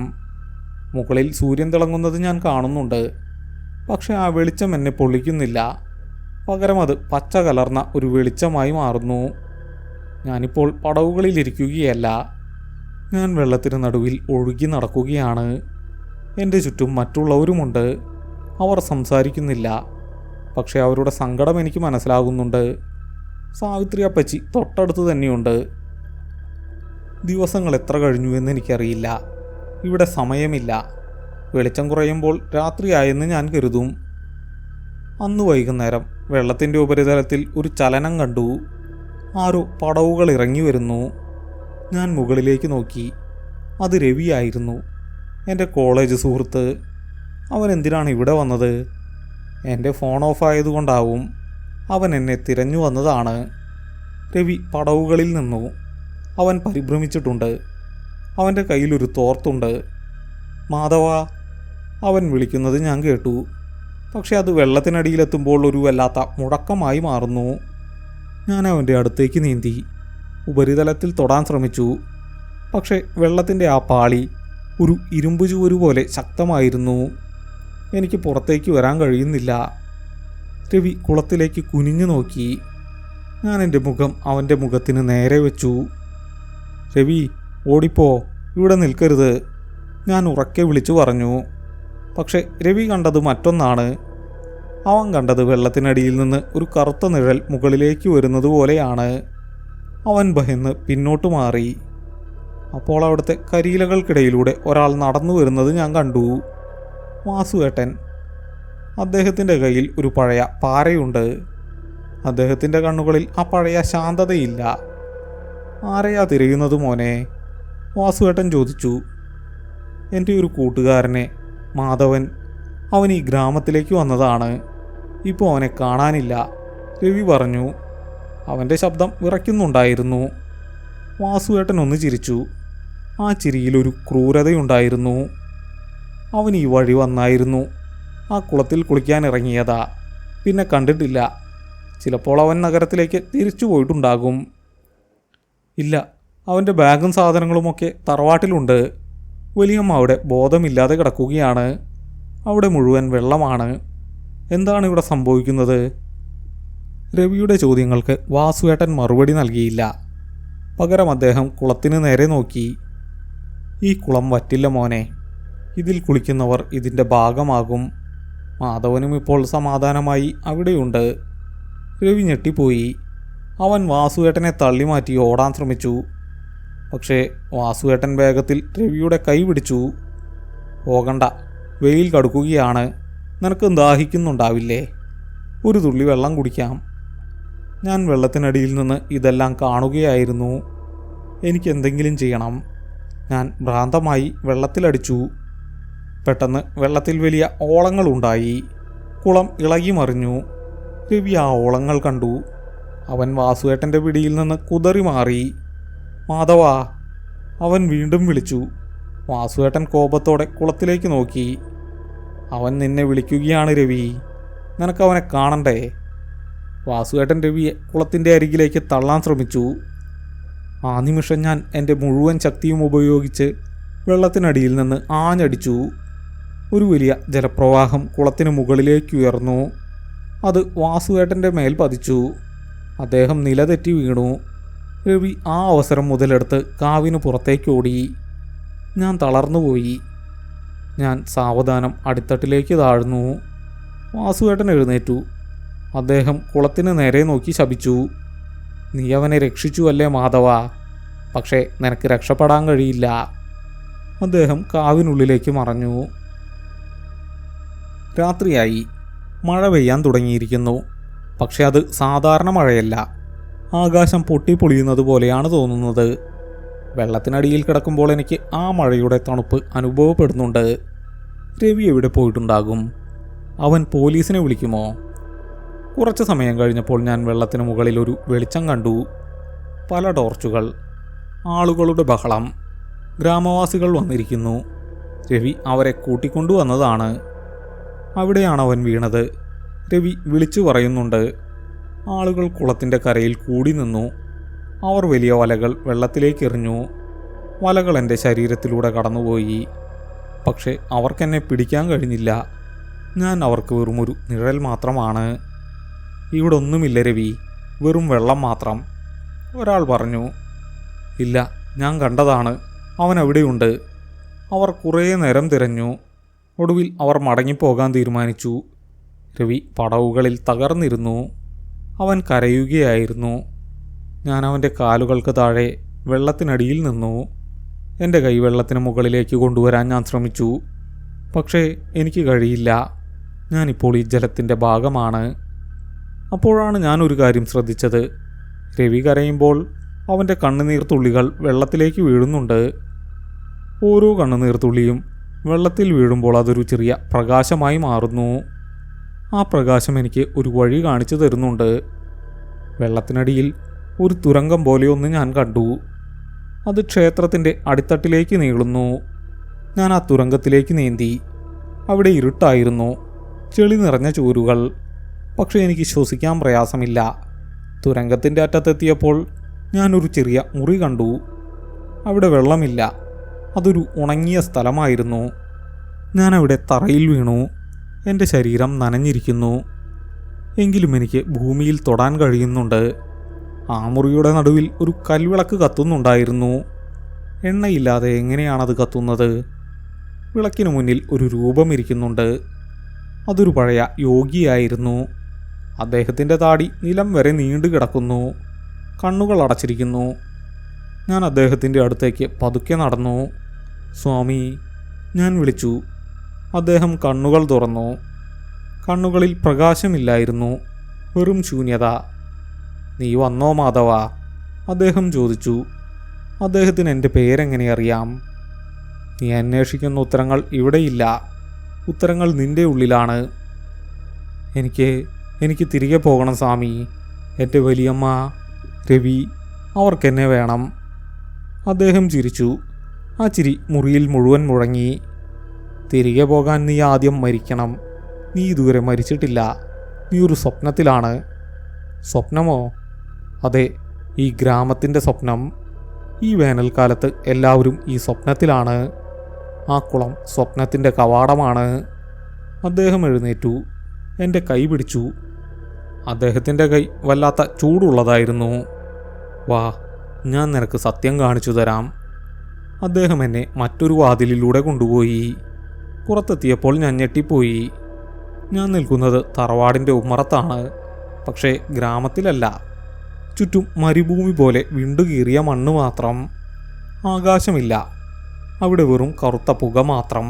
മുകളിൽ സൂര്യൻ തിളങ്ങുന്നത് ഞാൻ കാണുന്നുണ്ട്. പക്ഷേ ആ വെളിച്ചം എന്നെ പൊള്ളിക്കുന്നില്ല. പകരം അത് പച്ച കലർന്ന ഒരു വെളിച്ചമായി മാറുന്നു. ഞാനിപ്പോൾ പടവുകളിലിരിക്കുകയല്ല, ഞാൻ വെള്ളത്തിന് നടുവിൽ ഒഴുകി നടക്കുകയാണ്. എൻ്റെ ചുറ്റും മറ്റുള്ളവരുമുണ്ട്. അവർ സംസാരിക്കുന്നില്ല, പക്ഷേ അവരുടെ സങ്കടം എനിക്ക് മനസ്സിലാകുന്നുണ്ട്. സാവിത്രി അപ്പച്ചി തൊട്ടടുത്ത് തന്നെയുണ്ട്. ദിവസങ്ങൾ എത്ര കഴിഞ്ഞു എന്ന് എനിക്കറിയില്ല. ഇവിടെ സമയമില്ല. വെളിച്ചം കുറയുമ്പോൾ രാത്രിയായെന്ന് ഞാൻ കരുതും. അന്ന് വൈകുന്നേരം വെള്ളത്തിൻ്റെ ഉപരിതലത്തിൽ ഒരു ചലനം കണ്ടു. ആരോ പടവുകൾ ഇറങ്ങി വരുന്നു. ഞാൻ മുകളിലേക്ക് നോക്കി. അത് രവിയായിരുന്നു, എൻ്റെ കോളേജ് സുഹൃത്ത്. അവൻ എന്തിനാണ് ഇവിടെ വന്നത്? എൻ്റെ ഫോൺ ഓഫായതുകൊണ്ടാവും. അവൻ എന്നെ തിരഞ്ഞു വന്നതാണ്. രവി പടവുകളിൽ നിന്നു. അവൻ പരിഭ്രമിച്ചിട്ടുണ്ട്. അവൻ്റെ കയ്യിലൊരു തോർത്തുണ്ട്. മാധവ, അവൻ വിളിക്കുന്നത് ഞാൻ കേട്ടു. പക്ഷെ അത് വെള്ളത്തിനടിയിലെത്തുമ്പോൾ ഒരു വല്ലാത്ത മുഴക്കമായി മാറുന്നു. ഞാൻ അവൻ്റെ അടുത്തേക്ക് നീന്തി. ഉപരിതലത്തിൽ തൊടാൻ ശ്രമിച്ചു. പക്ഷെ വെള്ളത്തിൻ്റെ ആ പാളി ഒരു ഇരുമ്പ് ചുവരു പോലെ ശക്തമായിരുന്നു. എനിക്ക് പുറത്തേക്ക് വരാൻ കഴിയുന്നില്ല. രവി കുളത്തിലേക്ക് കുനിഞ്ഞു നോക്കി. ഞാൻ എൻ്റെ മുഖം അവൻ്റെ മുഖത്തിന് നേരെ വെച്ചു. രവി, ഓടിപ്പോ, ഇവിടെ നിൽക്കരുത്, ഞാൻ ഉറക്കെ വിളിച്ചു പറഞ്ഞു. പക്ഷെ രവി കണ്ടത് മറ്റൊന്നാണ്. അവൻ കണ്ടത് വെള്ളത്തിനടിയിൽ നിന്ന് ഒരു കറുത്ത നിഴൽ മുകളിലേക്ക് വരുന്നത് പോലെയാണ്. അവൻ ഭയന്ന് പിന്നോട്ട് മാറി. അപ്പോൾ അവിടുത്തെ കരിയിലകൾക്കിടയിലൂടെ ഒരാൾ നടന്നു വരുന്നത് ഞാൻ കണ്ടു. വാസുവേട്ടൻ. അദ്ദേഹത്തിൻ്റെ കയ്യിൽ ഒരു പഴയ പാരയുണ്ട്. അദ്ദേഹത്തിൻ്റെ കണ്ണുകളിൽ ആ പഴയ ശാന്തതയില്ല. ആരെയാ തിരയുന്നത് മോനെ? വാസുവേട്ടൻ ചോദിച്ചു. എൻ്റെ ഒരു കൂട്ടുകാരനെ, മാധവൻ. അവൻ ഈ ഗ്രാമത്തിലേക്ക് വന്നതാണ്. ഇപ്പോൾ അവനെ കാണാനില്ല, രവി പറഞ്ഞു. അവൻ്റെ ശബ്ദം വിറയ്ക്കുന്നുണ്ടായിരുന്നു. വാസുവേട്ടൻ ഒന്ന് ചിരിച്ചു. ആ ചിരിയിലൊരു ക്രൂരതയുണ്ടായിരുന്നു. അവൻ ഈ വഴി വന്നായിരുന്നു. ആ കുളത്തിൽ കുളിക്കാനിറങ്ങിയതാ. പിന്നെ കണ്ടിട്ടില്ല. ചിലപ്പോൾ അവൻ നഗരത്തിലേക്ക് തിരിച്ചു പോയിട്ടുണ്ടാകും. ഇല്ല, അവൻ്റെ ബാഗും സാധനങ്ങളുമൊക്കെ തറവാട്ടിലുണ്ട്. വലിയമ്മ അവിടെ ബോധമില്ലാതെ കിടക്കുകയാണ്. അവിടെ മുഴുവൻ വെള്ളമാണ്. എന്താണ് ഇവിടെ സംഭവിക്കുന്നത്? രവിയുടെ ചോദ്യങ്ങൾക്ക് വാസുവേട്ടൻ മറുപടി നൽകിയില്ല. പകരം അദ്ദേഹം കുളത്തിന് നേരെ നോക്കി. ഈ കുളം വറ്റില്ല മോനെ. ഇതിൽ കുളിക്കുന്നവർ ഇതിൻ്റെ ഭാഗമാകും. മാധവനും ഇപ്പോൾ സമാധാനമായി അവിടെയുണ്ട്. രവി ഞെട്ടിപ്പോയി. അവൻ വാസുവേട്ടനെ തള്ളി മാറ്റി ഓടാൻ ശ്രമിച്ചു. പക്ഷേ വാസുവേട്ടൻ വേഗത്തിൽ രവിയുടെ കൈ പിടിച്ചു. പോകണ്ട, വെയിൽ കടുക്കുകയാണ്. നിനക്ക് ദാഹിക്കുന്നുണ്ടാവില്ലേ? ഒരു തുള്ളി വെള്ളം കുടിക്കാം. ഞാൻ വെള്ളത്തിനടിയിൽ നിന്ന് ഇതെല്ലാം കാണുകയായിരുന്നു. എനിക്കെന്തെങ്കിലും ചെയ്യണം. ഞാൻ ഭ്രാന്തമായി വെള്ളത്തിലടിച്ചു. പെട്ടെന്ന് വെള്ളത്തിൽ വലിയ ഓളങ്ങളുണ്ടായി. കുളം ഇളകി മറിഞ്ഞു. രവി ആ ഓളങ്ങൾ കണ്ടു. അവൻ വാസുവേട്ടൻ്റെ പിടിയിൽ നിന്ന് കുതറി മാറി. മാധവ, അവൻ വീണ്ടും വിളിച്ചു. വാസുവേട്ടൻ കോപത്തോടെ കുളത്തിലേക്ക് നോക്കി. അവൻ നിന്നെ വിളിക്കുകയാണ് രവി. നിനക്കവനെ കാണണ്ടേ? വാസുവേട്ടൻ രവിയെ കുളത്തിൻ്റെ അരികിലേക്ക് തള്ളാൻ ശ്രമിച്ചു. ആ നിമിഷം ഞാൻ എൻ്റെ മുഴുവൻ ശക്തിയും ഉപയോഗിച്ച് വെള്ളത്തിനടിയിൽ നിന്ന് ആഞ്ഞടിച്ചു. ഒരു വലിയ ജലപ്രവാഹം കുളത്തിന് മുകളിലേക്ക് ഉയർന്നു. അത് വാസുവേട്ടൻ്റെ മേൽ പതിച്ചു. അദ്ദേഹം നിലതെറ്റി വീണു. രവി ആ അവസരം മുതലെടുത്ത് കാവിന് പുറത്തേക്ക് ഓടി. ഞാൻ തളർന്നുപോയി. ഞാൻ സാവധാനം അടിത്തട്ടിലേക്ക് താഴ്ന്നു. വാസുവേട്ടൻ എഴുന്നേറ്റു. അദ്ദേഹം കുളത്തിന് നേരെ നോക്കി ശപിച്ചു. നീ അവനെ രക്ഷിച്ചു അല്ലേ മാധവ? പക്ഷേ നിനക്ക് രക്ഷപ്പെടാൻ കഴിയില്ല. അദ്ദേഹം കാവിനുള്ളിലേക്ക് മറഞ്ഞു. രാത്രിയായി. മഴ പെയ്യാൻ തുടങ്ങിയിരിക്കുന്നു. പക്ഷെ അത് സാധാരണ മഴയല്ല. ആകാശം പൊട്ടിപ്പൊളിയുന്നത് പോലെയാണ് തോന്നുന്നത്. വെള്ളത്തിനടിയിൽ കിടക്കുമ്പോൾ എനിക്ക് ആ മഴയുടെ തണുപ്പ് അനുഭവപ്പെടുന്നുണ്ട്. രവി എവിടെ പോയിട്ടുണ്ടാകും? അവൻ പോലീസിനെ വിളിക്കുമോ? കുറച്ച് സമയം കഴിഞ്ഞപ്പോൾ ഞാൻ വെള്ളത്തിന് മുകളിൽ ഒരു വെളിച്ചം കണ്ടു. പല ടോർച്ചുകൾ, ആളുകളുടെ ബഹളം. ഗ്രാമവാസികൾ വന്നിരിക്കുന്നു. രവി അവരെ കൂട്ടിക്കൊണ്ടുവന്നതാണ്. അവിടെയാണ് അവൻ വീണത്. രവി വിളിച്ചു പറയുന്നുണ്ട്. ആളുകൾ കുളത്തിൻ്റെ കരയിൽ കൂടി നിന്നു. അവർ വലിയ വലകൾ വെള്ളത്തിലേക്ക് എറിഞ്ഞു. വലകൾ എൻ്റെ ശരീരത്തിലൂടെ കടന്നുപോയി. പക്ഷേ അവർക്കെന്നെ പിടിക്കാൻ കഴിഞ്ഞില്ല. ഞാൻ അവർക്ക് വെറുമൊരു നിഴൽ മാത്രമാണ്. ഇവിടെ ഒന്നുമില്ല രവി, വെറും വെള്ളം മാത്രം, ഒരാൾ പറഞ്ഞു. ഇല്ല, ഞാൻ കണ്ടതാണ്. അവൻ അവിടെയുണ്ട്. അവർ കുറേ നേരം തിരഞ്ഞു. ഒടുവിൽ അവർ മടങ്ങിപ്പോകാൻ തീരുമാനിച്ചു. രവി പടവുകളിൽ തകർന്നിരുന്നു. അവൻ കരയുകയായിരുന്നു. ഞാൻ അവൻ്റെ കാലുകൾക്ക് താഴെ വെള്ളത്തിനടിയിൽ നിന്നു. എൻ്റെ കൈ വെള്ളത്തിന് മുകളിലേക്ക് കൊണ്ടുവരാൻ ഞാൻ ശ്രമിച്ചു. പക്ഷേ എനിക്ക് കഴിയില്ല. ഞാനിപ്പോൾ ഈ ജലത്തിൻ്റെ ഭാഗമാണ്. അപ്പോഴാണ് ഞാൻ ഒരു കാര്യം ശ്രദ്ധിച്ചത്. രവി കരയുമ്പോൾ അവൻ്റെ കണ്ണുനീർത്തുള്ളികൾ വെള്ളത്തിലേക്ക് വീഴുന്നുണ്ട്. ഓരോ കണ്ണുനീർത്തുള്ളിയും വെള്ളത്തിൽ വീഴുമ്പോൾ അതൊരു ചെറിയ പ്രകാശമായി മാറുന്നു. ആ പ്രകാശം എനിക്ക് ഒരു വഴി കാണിച്ചു തരുന്നുണ്ട്. വെള്ളത്തിനടിയിൽ ഒരു തുരങ്കം പോലെയൊന്ന് ഞാൻ കണ്ടു. അത് ക്ഷേത്രത്തിൻ്റെ അടിത്തട്ടിലേക്ക് നീളുന്നു. ഞാൻ ആ തുരങ്കത്തിലേക്ക് നീന്തി. അവിടെ ഇരുട്ടായിരുന്നു, ചെളി നിറഞ്ഞ ചൂരുകൾ. പക്ഷേ എനിക്ക് ശ്വസിക്കാൻ പ്രയാസമില്ല. തുരങ്കത്തിൻ്റെ അറ്റത്തെത്തിയപ്പോൾ ഞാനൊരു ചെറിയ മുറി കണ്ടു. അവിടെ വെള്ളമില്ല, അതൊരു ഉണങ്ങിയ സ്ഥലമായിരുന്നു. ഞാനവിടെ തറയിൽ വീണു. എൻ്റെ ശരീരം നനഞ്ഞിരിക്കുന്നു. എങ്കിലും എനിക്ക് ഭൂമിയിൽ തൊടാൻ കഴിയുന്നുണ്ട്. ആ മുറിയുടെ നടുവിൽ ഒരു കൽവിളക്ക് കത്തുന്നുണ്ടായിരുന്നു. എണ്ണയില്ലാതെ എങ്ങനെയാണത് കത്തുന്നത്? വിളക്കിനു മുന്നിൽ ഒരു രൂപം ഇരിക്കുന്നുണ്ട്. അതൊരു പഴയ യോഗിയായിരുന്നു. അദ്ദേഹത്തിൻ്റെ താടി നിലം വരെ നീണ്ടു കിടക്കുന്നു. കണ്ണുകൾ അടച്ചിരിക്കുന്നു. ഞാൻ അദ്ദേഹത്തിൻ്റെ അടുത്തേക്ക് പതുക്കെ നടന്നു. സ്വാമി, ഞാൻ വിളിച്ചു. അദ്ദേഹം കണ്ണുകൾ തുറന്നു. കണ്ണുകളിൽ പ്രകാശമില്ലായിരുന്നു, വെറും ശൂന്യത. നീ വന്നോ മാധവ? അദ്ദേഹം ചോദിച്ചു. അദ്ദേഹത്തിന് എൻ്റെ പേരെങ്ങനെ അറിയാം? നീ അന്വേഷിക്കുന്ന ഉത്തരങ്ങൾ ഇവിടെയില്ല. ഉത്തരങ്ങൾ നിൻ്റെ ഉള്ളിലാണ്. എനിക്ക് തിരികെ പോകണം സ്വാമി. എൻ്റെ വലിയമ്മ, രവി, അവർക്കെന്നെ വേണം. അദ്ദേഹം ചിരിച്ചു. ആ ചിരി മുറിയിൽ മുഴുവൻ മുഴങ്ങി. തിരികെ പോകാൻ നീ ആദ്യം മരിക്കണം. നീ ഇതുവരെ മരിച്ചിട്ടില്ല. നീ ഒരു സ്വപ്നത്തിലാണ്. സ്വപ്നമോ? അതെ, ഈ ഗ്രാമത്തിൻ്റെ സ്വപ്നം. ഈ വേനൽക്കാലത്ത് എല്ലാവരും ഈ സ്വപ്നത്തിലാണ്. ആ കുളം സ്വപ്നത്തിൻ്റെ കവാടമാണ്. അദ്ദേഹം എഴുന്നേറ്റു. എൻ്റെ കൈ പിടിച്ചു. അദ്ദേഹത്തിൻ്റെ കൈ വല്ലാത്ത ചൂടുള്ളതായിരുന്നു. വാ, ഞാൻ നിനക്ക് സത്യം കാണിച്ചു തരാം. അദ്ദേഹം എന്നെ മറ്റൊരു വാതിലിലൂടെ കൊണ്ടുപോയി. പുറത്തെത്തിയപ്പോൾ ഞാൻ ഞെട്ടിപ്പോയി. ഞാൻ നിൽക്കുന്നത് തറവാടിൻ്റെ ഉമ്മറത്താണ്, പക്ഷേ ഗ്രാമത്തിലല്ല. ചുറ്റും മരുഭൂമി പോലെ വിണ്ടുകീറിയ മണ്ണ് മാത്രം. ആകാശമില്ല. അവിടെ വെറും കറുത്ത പുക മാത്രം.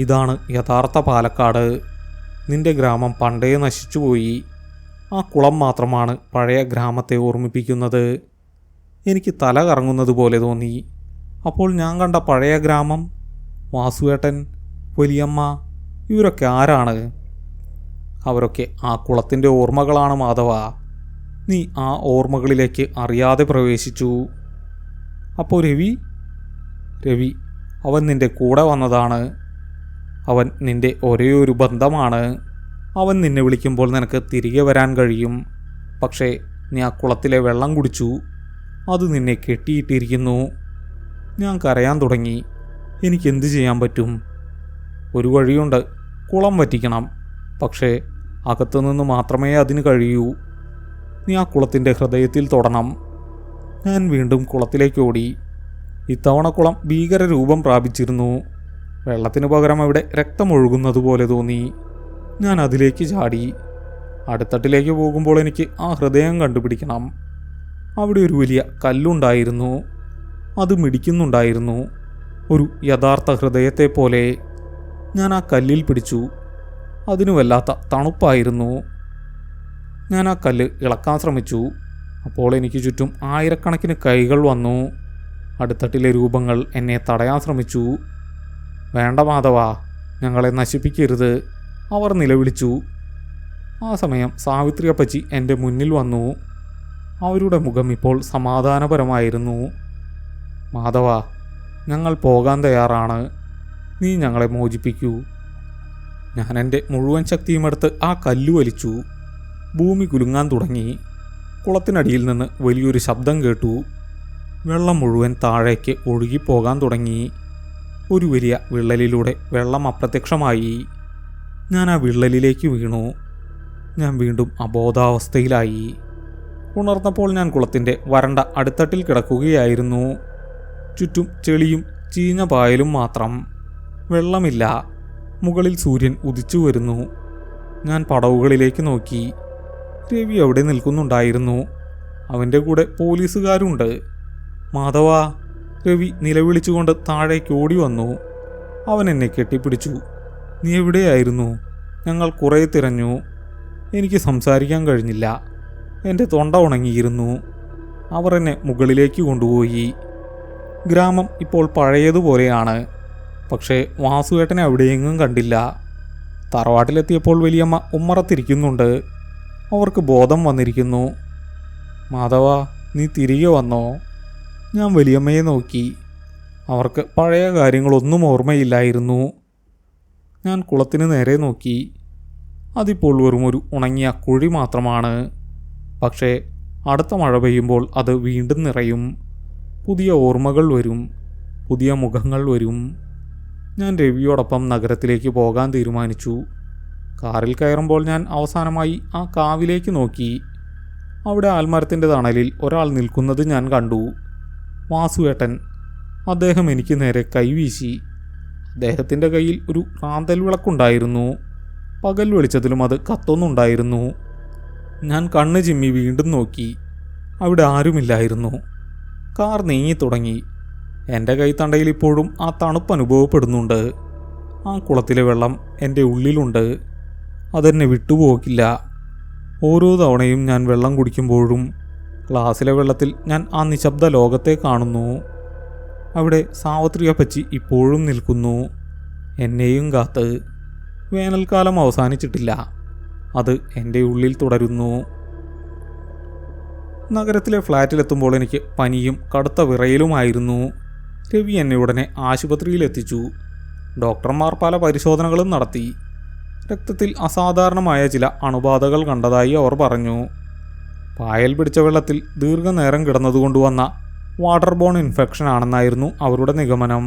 ഇതാണ് യഥാർത്ഥ പാലക്കാട്. നിന്റെ ഗ്രാമം പണ്ടേ നശിച്ചുപോയി. ആ കുളം മാത്രമാണ് പഴയ ഗ്രാമത്തെ ഓർമ്മിപ്പിക്കുന്നത്. എനിക്ക് തല കറങ്ങുന്നത് പോലെ തോന്നി. അപ്പോൾ ഞാൻ കണ്ട പഴയ ഗ്രാമം, വാസുവേട്ടൻ, വലിയമ്മ, ഇവരൊക്കെ ആരാണ്? അവരൊക്കെ ആ കുളത്തിൻ്റെ ഓർമ്മകളാണ് മാധവ. നീ ആ ഓർമ്മകളിലേക്ക് അറിയാതെ പ്രവേശിച്ചു. അപ്പോൾ രവി, അവൻ നിൻ്റെ കൂടെ വന്നതാണ്. അവൻ നിൻ്റെ ഒരേയൊരു ബന്ധമാണ്. അവൻ നിന്നെ വിളിക്കുമ്പോൾ നിനക്ക് തിരികെ വരാൻ കഴിയും. പക്ഷേ നീ ആ കുളത്തിലെ വെള്ളം കുടിച്ചു. അത് നിന്നെ കെട്ടിയിട്ടിരിക്കുന്നു. ഞാൻ കരയാൻ തുടങ്ങി. എനിക്കെന്ത് ചെയ്യാൻ പറ്റും? ഒരു വഴിയുണ്ട്, കുളം വറ്റിക്കണം. പക്ഷേ അകത്തുനിന്ന് മാത്രമേ അതിന് കഴിയൂ. നീ ആ കുളത്തിൻ്റെ ഹൃദയത്തിൽ തൊടണം. ഞാൻ വീണ്ടും കുളത്തിലേക്ക് ഓടി. ഇത്തവണ കുളം ഭീകര രൂപം പ്രാപിച്ചിരുന്നു. വെള്ളത്തിന് പകരം അവിടെ രക്തമൊഴുകുന്നതുപോലെ തോന്നി. ഞാൻ അതിലേക്ക് ചാടി. അടുത്തട്ടിലേക്ക് പോകുമ്പോൾ എനിക്ക് ആ ഹൃദയം കണ്ടുപിടിക്കണം. അവിടെ ഒരു വലിയ കല്ലുണ്ടായിരുന്നു. അത് മിടിക്കുന്നുണ്ടായിരുന്നു, ഒരു യഥാർത്ഥ ഹൃദയത്തെ പോലെ. ഞാൻ ആ കല്ലിൽ പിടിച്ചു. അതിന് വല്ലാത്ത തണുപ്പായിരുന്നു. ഞാൻ ആ കല്ല് ഇളക്കാൻ ശ്രമിച്ചു. അപ്പോൾ എനിക്ക് ചുറ്റും ആയിരക്കണക്കിന് കൈകൾ വന്നു. അടുത്തട്ടിലെ രൂപങ്ങൾ എന്നെ തടയാൻ ശ്രമിച്ചു. വേണ്ട മാധവ, ഞങ്ങളെ നശിപ്പിക്കരുത്, അവർ നിലവിളിച്ചു. ആ സമയം സാവിത്രി അപ്പച്ചി എൻ്റെ മുന്നിൽ വന്നു. അവരുടെ മുഖം ഇപ്പോൾ സമാധാനപരമായിരുന്നു. മാധവ, ഞങ്ങൾ പോകാൻ തയ്യാറാണ്. നീ ഞങ്ങളെ മോചിപ്പിക്കൂ. ഞാൻ എൻ്റെ മുഴുവൻ ശക്തിയുമെടുത്ത് ആ കല്ല് വലിച്ചു. ഭൂമി കുലുങ്ങാൻ തുടങ്ങി. കുളത്തിനടിയിൽ നിന്ന് വലിയൊരു ശബ്ദം കേട്ടു. വെള്ളം മുഴുവൻ താഴേക്ക് ഒഴുകിപ്പോകാൻ തുടങ്ങി. ഒരു വലിയ വിള്ളലിലൂടെ വെള്ളം അപ്രത്യക്ഷമായി. ഞാൻ ആ വിള്ളലിലേക്ക് വീണു. ഞാൻ വീണ്ടും അബോധാവസ്ഥയിലായി. ഉണർന്നപ്പോൾ ഞാൻ കുളത്തിൻ്റെ വരണ്ട അടിത്തട്ടിൽ കിടക്കുകയായിരുന്നു. ചുറ്റും ചെളിയും ചീഞ്ഞ പായലും മാത്രം. വെള്ളമില്ല. മുകളിൽ സൂര്യൻ ഉദിച്ചു വരുന്നു. ഞാൻ പടവുകളിലേക്ക് നോക്കി. രവി അവിടെ നിൽക്കുന്നുണ്ടായിരുന്നു. അവൻ്റെ കൂടെ പോലീസുകാരുണ്ട്. മാധവ, രവി നിലവിളിച്ചുകൊണ്ട് താഴേക്ക് ഓടി വന്നു. അവൻ എന്നെ കെട്ടിപ്പിടിച്ചു. നീ എവിടെയായിരുന്നു? ഞങ്ങൾ കുറേ തിരഞ്ഞു. എനിക്ക് സംസാരിക്കാൻ കഴിഞ്ഞില്ല. എൻ്റെ തൊണ്ട ഉണങ്ങിയിരുന്നു. അവർ എന്നെ മുകളിലേക്ക് കൊണ്ടുപോയി. ഗ്രാമം ഇപ്പോൾ പഴയതുപോലെയാണ്. പക്ഷേ വാസുവേട്ടനെ അവിടെയെങ്ങും കണ്ടില്ല. തറവാട്ടിലെത്തിയപ്പോൾ വലിയമ്മ ഉമ്മറത്തിരിക്കുന്നുണ്ട്. അവർക്ക് ബോധം വന്നിരിക്കുന്നു. മാധവ, നീ തിരികെ വന്നോ? ഞാൻ വലിയമ്മയെ നോക്കി. അവർക്ക് പഴയ കാര്യങ്ങളൊന്നും ഓർമ്മയില്ലായിരുന്നു. ഞാൻ കുളത്തിന് നേരെ നോക്കി. അതിപ്പോൾ വെറുമൊരു ഉണങ്ങിയ കുഴി മാത്രമാണ്. പക്ഷേ അടുത്ത മഴ പെയ്യുമ്പോൾ അത് വീണ്ടും നിറയും. പുതിയ ഓർമ്മകൾ വരും, പുതിയ മുഖങ്ങൾ വരും. ഞാൻ രവിയോടൊപ്പം നഗരത്തിലേക്ക് പോകാൻ തീരുമാനിച്ചു. കാറിൽ കയറുമ്പോൾ ഞാൻ അവസാനമായി ആ കാവിലേക്ക് നോക്കി. അവിടെ ആൽമരത്തിൻ്റെ തണലിൽ ഒരാൾ നിൽക്കുന്നത് ഞാൻ കണ്ടു. വാസുവേട്ടൻ. അദ്ദേഹം എനിക്ക് നേരെ കൈവീശി. അദ്ദേഹത്തിൻ്റെ കയ്യിൽ ഒരു റാന്തൽ വിളക്കുണ്ടായിരുന്നു. പകൽ വെളിച്ചത്തിലും അത് കത്തുന്നുണ്ടായിരുന്നു. ഞാൻ കണ്ണ് ചിമ്മി വീണ്ടും നോക്കി. അവിടെ ആരുമില്ലായിരുന്നു. കാർ നീങ്ങി തുടങ്ങി. എൻ്റെ കൈത്തണ്ടയിൽ ഇപ്പോഴും ആ തണുപ്പ് അനുഭവപ്പെടുന്നുണ്ട്. ആ കുളത്തിലെ വെള്ളം എൻ്റെ ഉള്ളിലുണ്ട്. അതെന്നെ വിട്ടുപോകില്ല. ഓരോ തവണയും ഞാൻ വെള്ളം കുടിക്കുമ്പോഴും ഗ്ലാസ്സിലെ വെള്ളത്തിൽ ഞാൻ ആ നിശബ്ദ ലോകത്തെ കാണുന്നു. അവിടെ സാവിത്രിയപ്പച്ചി ഇപ്പോഴും നിൽക്കുന്നു, എന്നെയും കാത്ത്. വേനൽക്കാലം അവസാനിച്ചിട്ടില്ല. അത് എൻ്റെ ഉള്ളിൽ തുടരുന്നു. നഗരത്തിലെ ഫ്ലാറ്റിലെത്തുമ്പോൾ എനിക്ക് പനിയും കടുത്ത വിറയലുമായിരുന്നു. രവി എന്നെ ഉടനെ ആശുപത്രിയിലെത്തിച്ചു. ഡോക്ടർമാർ പല പരിശോധനകളും നടത്തി. രക്തത്തിൽ അസാധാരണമായ ചില അണുബാധകൾ കണ്ടതായി അവർ പറഞ്ഞു. പായൽ പിടിച്ച വെള്ളത്തിൽ ദീർഘനേരം കിടന്നതുകൊണ്ടുവന്ന വാട്ടർ ബോൺ ഇൻഫെക്ഷൻ ആണെന്നായിരുന്നു അവരുടെ നിഗമനം.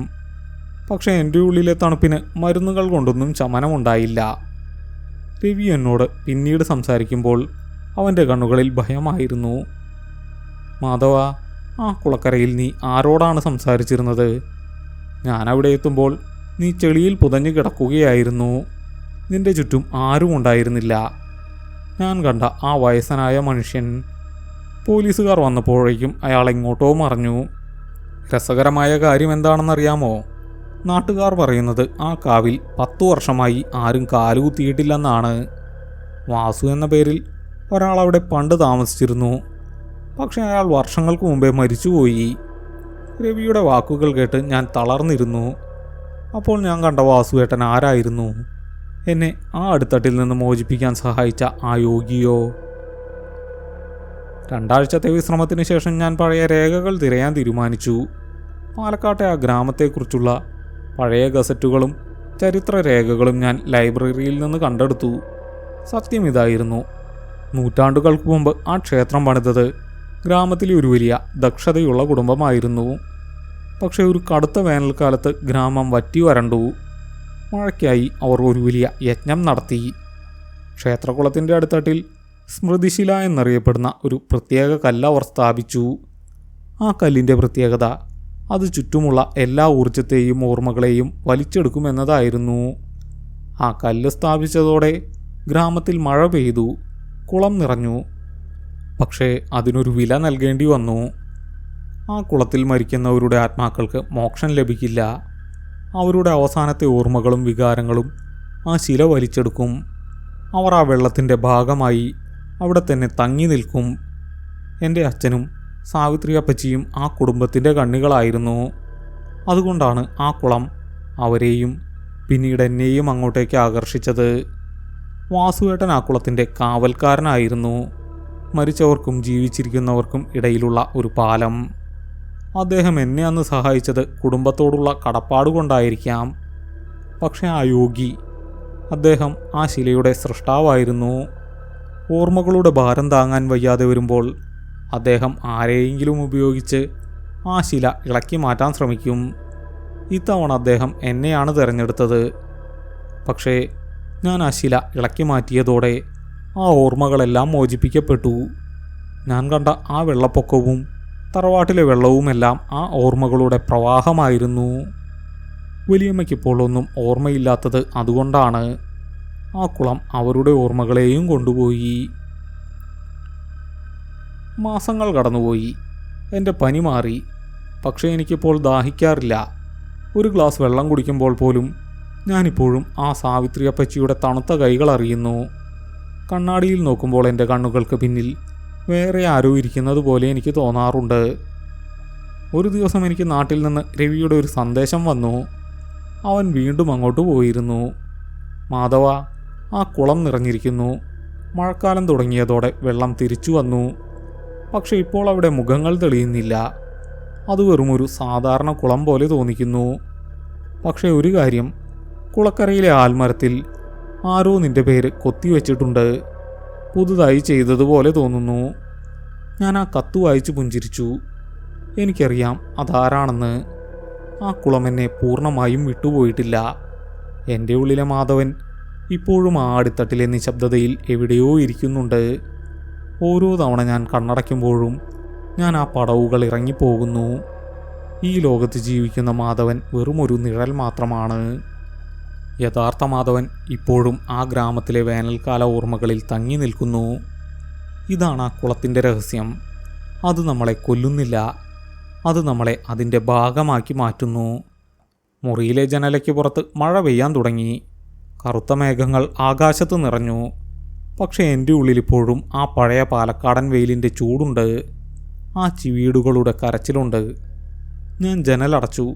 പക്ഷേ എൻ്റെ ഉള്ളിലെ തണുപ്പിന് മരുന്നുകൾ കൊണ്ടൊന്നും ശമനമുണ്ടായില്ല. രവി എന്നോട് പിന്നീട് സംസാരിക്കുമ്പോൾ അവൻ്റെ കണ്ണുകളിൽ ഭയമായിരുന്നു. മാധവ, ആ കുളക്കരയിൽ നീ ആരോടാണ് സംസാരിച്ചിരുന്നത്? ഞാനവിടെ എത്തുമ്പോൾ നീ ചെളിയിൽ പുതഞ്ഞു കിടക്കുകയായിരുന്നു. നിന്റെ ചുറ്റും ആരും ഉണ്ടായിരുന്നില്ല. ഞാൻ കണ്ട ആ വയസ്സനായ മനുഷ്യൻ. പോലീസുകാർ വന്നപ്പോഴേക്കും അയാൾ എങ്ങോട്ടോ മറഞ്ഞു. രസകരമായ കാര്യം എന്താണെന്നറിയാമോ? നാട്ടുകാർ പറയുന്നത് ആ കാവിൽ 10 വർഷമായി ആരും കാലുകുത്തിയിട്ടില്ലെന്നാണ്. വാസു എന്ന പേരിൽ ഒരാളവിടെ പണ്ട് താമസിച്ചിരുന്നു. പക്ഷെ അയാൾ വർഷങ്ങൾക്ക് മുമ്പേ മരിച്ചുപോയി. രവിയുടെ വാക്കുകൾ കേട്ട് ഞാൻ തളർന്നിരുന്നു. അപ്പോൾ ഞാൻ കണ്ട വാസുവേട്ടൻ ആരായിരുന്നു? എന്നെ ആ അടിത്തട്ടിൽ നിന്ന് മോചിപ്പിക്കാൻ സഹായിച്ച ആ യോഗിയോ? 2 ആഴ്ചത്തെ വിശ്രമത്തിന് ശേഷം ഞാൻ പഴയ രേഖകൾ തിരയാൻ തീരുമാനിച്ചു. പാലക്കാട്ടെ ആ ഗ്രാമത്തെക്കുറിച്ചുള്ള പഴയ ഗസറ്റുകളും ചരിത്രരേഖകളും ഞാൻ ലൈബ്രറിയിൽ നിന്ന് കണ്ടെടുത്തു. സത്യം ഇതായിരുന്നു. നൂറ്റാണ്ടുകൾക്ക് മുമ്പ് ആ ക്ഷേത്രം പണിതത് ഗ്രാമത്തിലെ ഒരു വലിയ ദക്ഷതയുള്ള കുടുംബമായിരുന്നു. പക്ഷേ ഒരു കടുത്ത വേനൽക്കാലത്ത് ഗ്രാമം വറ്റി വരണ്ടു. മഴയ്ക്കായി അവർ ഒരു വലിയ യജ്ഞം നടത്തി. ക്ഷേത്രകുളത്തിൻ്റെ അടുത്തട്ടിൽ സ്മൃതിശില എന്നറിയപ്പെടുന്ന ഒരു പ്രത്യേക കല്ല് അവർ സ്ഥാപിച്ചു. ആ കല്ലിൻ്റെ പ്രത്യേകത അത് ചുറ്റുമുള്ള എല്ലാ ഊർജത്തെയും ഓർമ്മകളെയും വലിച്ചെടുക്കുമെന്നതായിരുന്നു. ആ കല്ല് സ്ഥാപിച്ചതോടെ ഗ്രാമത്തിൽ മഴ പെയ്തു, കുളം നിറഞ്ഞു. പക്ഷേ അതിനൊരു വില നൽകേണ്ടി വന്നു. ആ കുളത്തിൽ മരിക്കുന്നവരുടെ ആത്മാക്കൾക്ക് മോക്ഷം ലഭിക്കില്ല. അവരുടെ അവസാനത്തെ ഓർമ്മകളും വികാരങ്ങളും ആ ശില വലിച്ചെടുക്കും. അവർ ആ വെള്ളത്തിൻ്റെ ഭാഗമായി അവിടെ തന്നെ തങ്ങി നിൽക്കും. എൻ്റെ അച്ഛനും സാവിത്രിയപ്പച്ചിയും ആ കുടുംബത്തിൻ്റെ കണ്ണികളായിരുന്നു. അതുകൊണ്ടാണ് ആ കുളം അവരെയും പിന്നീട് എന്നെയും അങ്ങോട്ടേക്ക് ആകർഷിച്ചത്. വാസുവേട്ടൻ ആ കുളത്തിൻ്റെ കാവൽക്കാരനായിരുന്നു. മരിച്ചവർക്കും ജീവിച്ചിരിക്കുന്നവർക്കും ഇടയിലുള്ള ഒരു പാലം. അദ്ദേഹം എന്നെ അന്ന് സഹായിച്ചത് കുടുംബത്തോടുള്ള കടപ്പാടുകൊണ്ടായിരിക്കാം. പക്ഷേ ആ യോഗി, അദ്ദേഹം ആ ശിലയുടെ സൃഷ്ടാവായിരുന്നു. ഓർമ്മകളുടെ ഭാരം താങ്ങാൻ വയ്യാതെ വരുമ്പോൾ അദ്ദേഹം ആരെയെങ്കിലും ഉപയോഗിച്ച് ആ ശില ഇളക്കി മാറ്റാൻ ശ്രമിക്കും. ഇത്തവണ അദ്ദേഹം എന്നെയാണ് തിരഞ്ഞെടുത്തത്. പക്ഷേ ഞാൻ ആ ശില ഇളക്കി മാറ്റിയതോടെ ആ ഓർമ്മകളെല്ലാം മോചിപ്പിക്കപ്പെട്ടു. ഞാൻ കണ്ട ആ വെള്ളപ്പൊക്കവും തറവാട്ടിലെ വെള്ളവുമെല്ലാം ആ ഓർമ്മകളുടെ പ്രവാഹമായിരുന്നു. വലിയമ്മയ്ക്കിപ്പോൾ ഒന്നും ഓർമ്മയില്ലാത്തത് അതുകൊണ്ടാണ്. ആ കുളം അവരുടെ ഓർമ്മകളെയും കൊണ്ടുപോയി. മാസങ്ങൾ കടന്നുപോയി. എൻ്റെ പനി മാറി. പക്ഷേ എനിക്കിപ്പോൾ ദാഹിക്കാറില്ല. ഒരു ഗ്ലാസ് വെള്ളം കുടിക്കുമ്പോൾ പോലും ഞാനിപ്പോഴും ആ സാവിത്രിയപ്പച്ചിയുടെ തണുത്ത കൈകൾ അറിയുന്നു. കണ്ണാടിയിൽ നോക്കുമ്പോൾ എൻ്റെ കണ്ണുകൾക്ക് പിന്നിൽ വേറെ ആരോ ഇരിക്കുന്നത് പോലെ എനിക്ക് തോന്നാറുണ്ട്. ഒരു ദിവസം എനിക്ക് നാട്ടിൽ നിന്ന് രവിയുടെ ഒരു സന്ദേശം വന്നു. അവൻ വീണ്ടും അങ്ങോട്ട് പോയിരുന്നു. മാധവ, ആ കുളം നിറഞ്ഞിരിക്കുന്നു. മഴക്കാലം തുടങ്ങിയതോടെ വെള്ളം തിരിച്ചു വന്നു. പക്ഷെ ഇപ്പോൾ അവിടെ മുഖങ്ങൾ തെളിയുന്നില്ല. അത് വെറുമൊരു സാധാരണ കുളം പോലെ തോന്നിക്കുന്നു. പക്ഷേ ഒരു കാര്യം, കുളക്കരയിലെ ആൽമരത്തിൽ ആരോ നിന്റെ പേര് കൊത്തിവെച്ചിട്ടുണ്ട്. പുതുതായി ചെയ്തതുപോലെ തോന്നുന്നു. ഞാൻ ആ കത്ത് വായിച്ച് പുഞ്ചിരിച്ചു. എനിക്കറിയാം അതാരാണെന്ന്. ആ കുളം എന്നെ പൂർണ്ണമായും വിട്ടുപോയിട്ടില്ല. എൻ്റെ ഉള്ളിലെ മാധവൻ ഇപ്പോഴും ആ അടിത്തട്ടിലെ നിശബ്ദതയിൽ എവിടെയോ ഇരിക്കുന്നുണ്ട്. ഓരോ തവണ ഞാൻ കണ്ണടയ്ക്കുമ്പോഴും ഞാൻ ആ പടവുകൾ ഇറങ്ങിപ്പോകുന്നു. ഈ ലോകത്ത് ജീവിക്കുന്ന മാധവൻ വെറുമൊരു നിഴൽ മാത്രമാണ്. യഥാർത്ഥ മാധവൻ ഇപ്പോഴും ആ ഗ്രാമത്തിലെ വേനൽക്കാല ഓർമ്മകളിൽ തങ്ങി നിൽക്കുന്നു. ഇതാണ് ആ കുളത്തിൻ്റെ രഹസ്യം. അത് നമ്മളെ കൊല്ലുന്നില്ല, അത് നമ്മളെ അതിൻ്റെ ഭാഗമാക്കി മാറ്റുന്നു. മുറിയിലെ ജനലയ്ക്ക് പുറത്ത് മഴ പെയ്യാൻ തുടങ്ങി. കറുത്ത മേഘങ്ങൾ ആകാശത്ത് നിറഞ്ഞു. പക്ഷേ എൻ്റെ ഉള്ളിലിപ്പോഴും ആ പഴയ പാലക്കാടൻ വെയിലിൻ്റെ ചൂടുണ്ട്. ആ ചിവീടുകളുടെ കരച്ചിലുണ്ട്. ഞാൻ ജനലടച്ചു.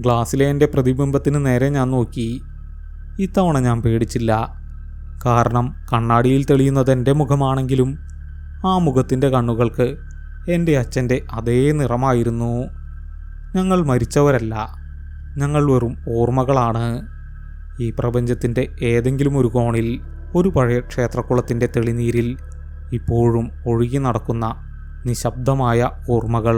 ഗ്ലാസ്സിലെ എൻ്റെ പ്രതിബിംബത്തിന് നേരെ ഞാൻ നോക്കി. ഇത്തവണ ഞാൻ പേടിച്ചില്ല. കാരണം കണ്ണാടിയിൽ തെളിയുന്നത് എൻ്റെ മുഖമാണെങ്കിലും ആ മുഖത്തിൻ്റെ കണ്ണുകൾക്ക് എൻ്റെ അച്ഛൻ്റെ അതേ നിറമായിരുന്നു. ഞങ്ങൾ മരിച്ചവരല്ല, ഞങ്ങൾ വെറും ഓർമ്മകളാണ്. ഈ പ്രപഞ്ചത്തിൻ്റെ ഏതെങ്കിലും ഒരു കോണിൽ ഒരു പഴയ ക്ഷേത്രക്കുളത്തിൻ്റെ തെളിനീരിൽ ഇപ്പോഴും ഒഴുകി നടക്കുന്ന നിശബ്ദമായ ഓർമ്മകൾ.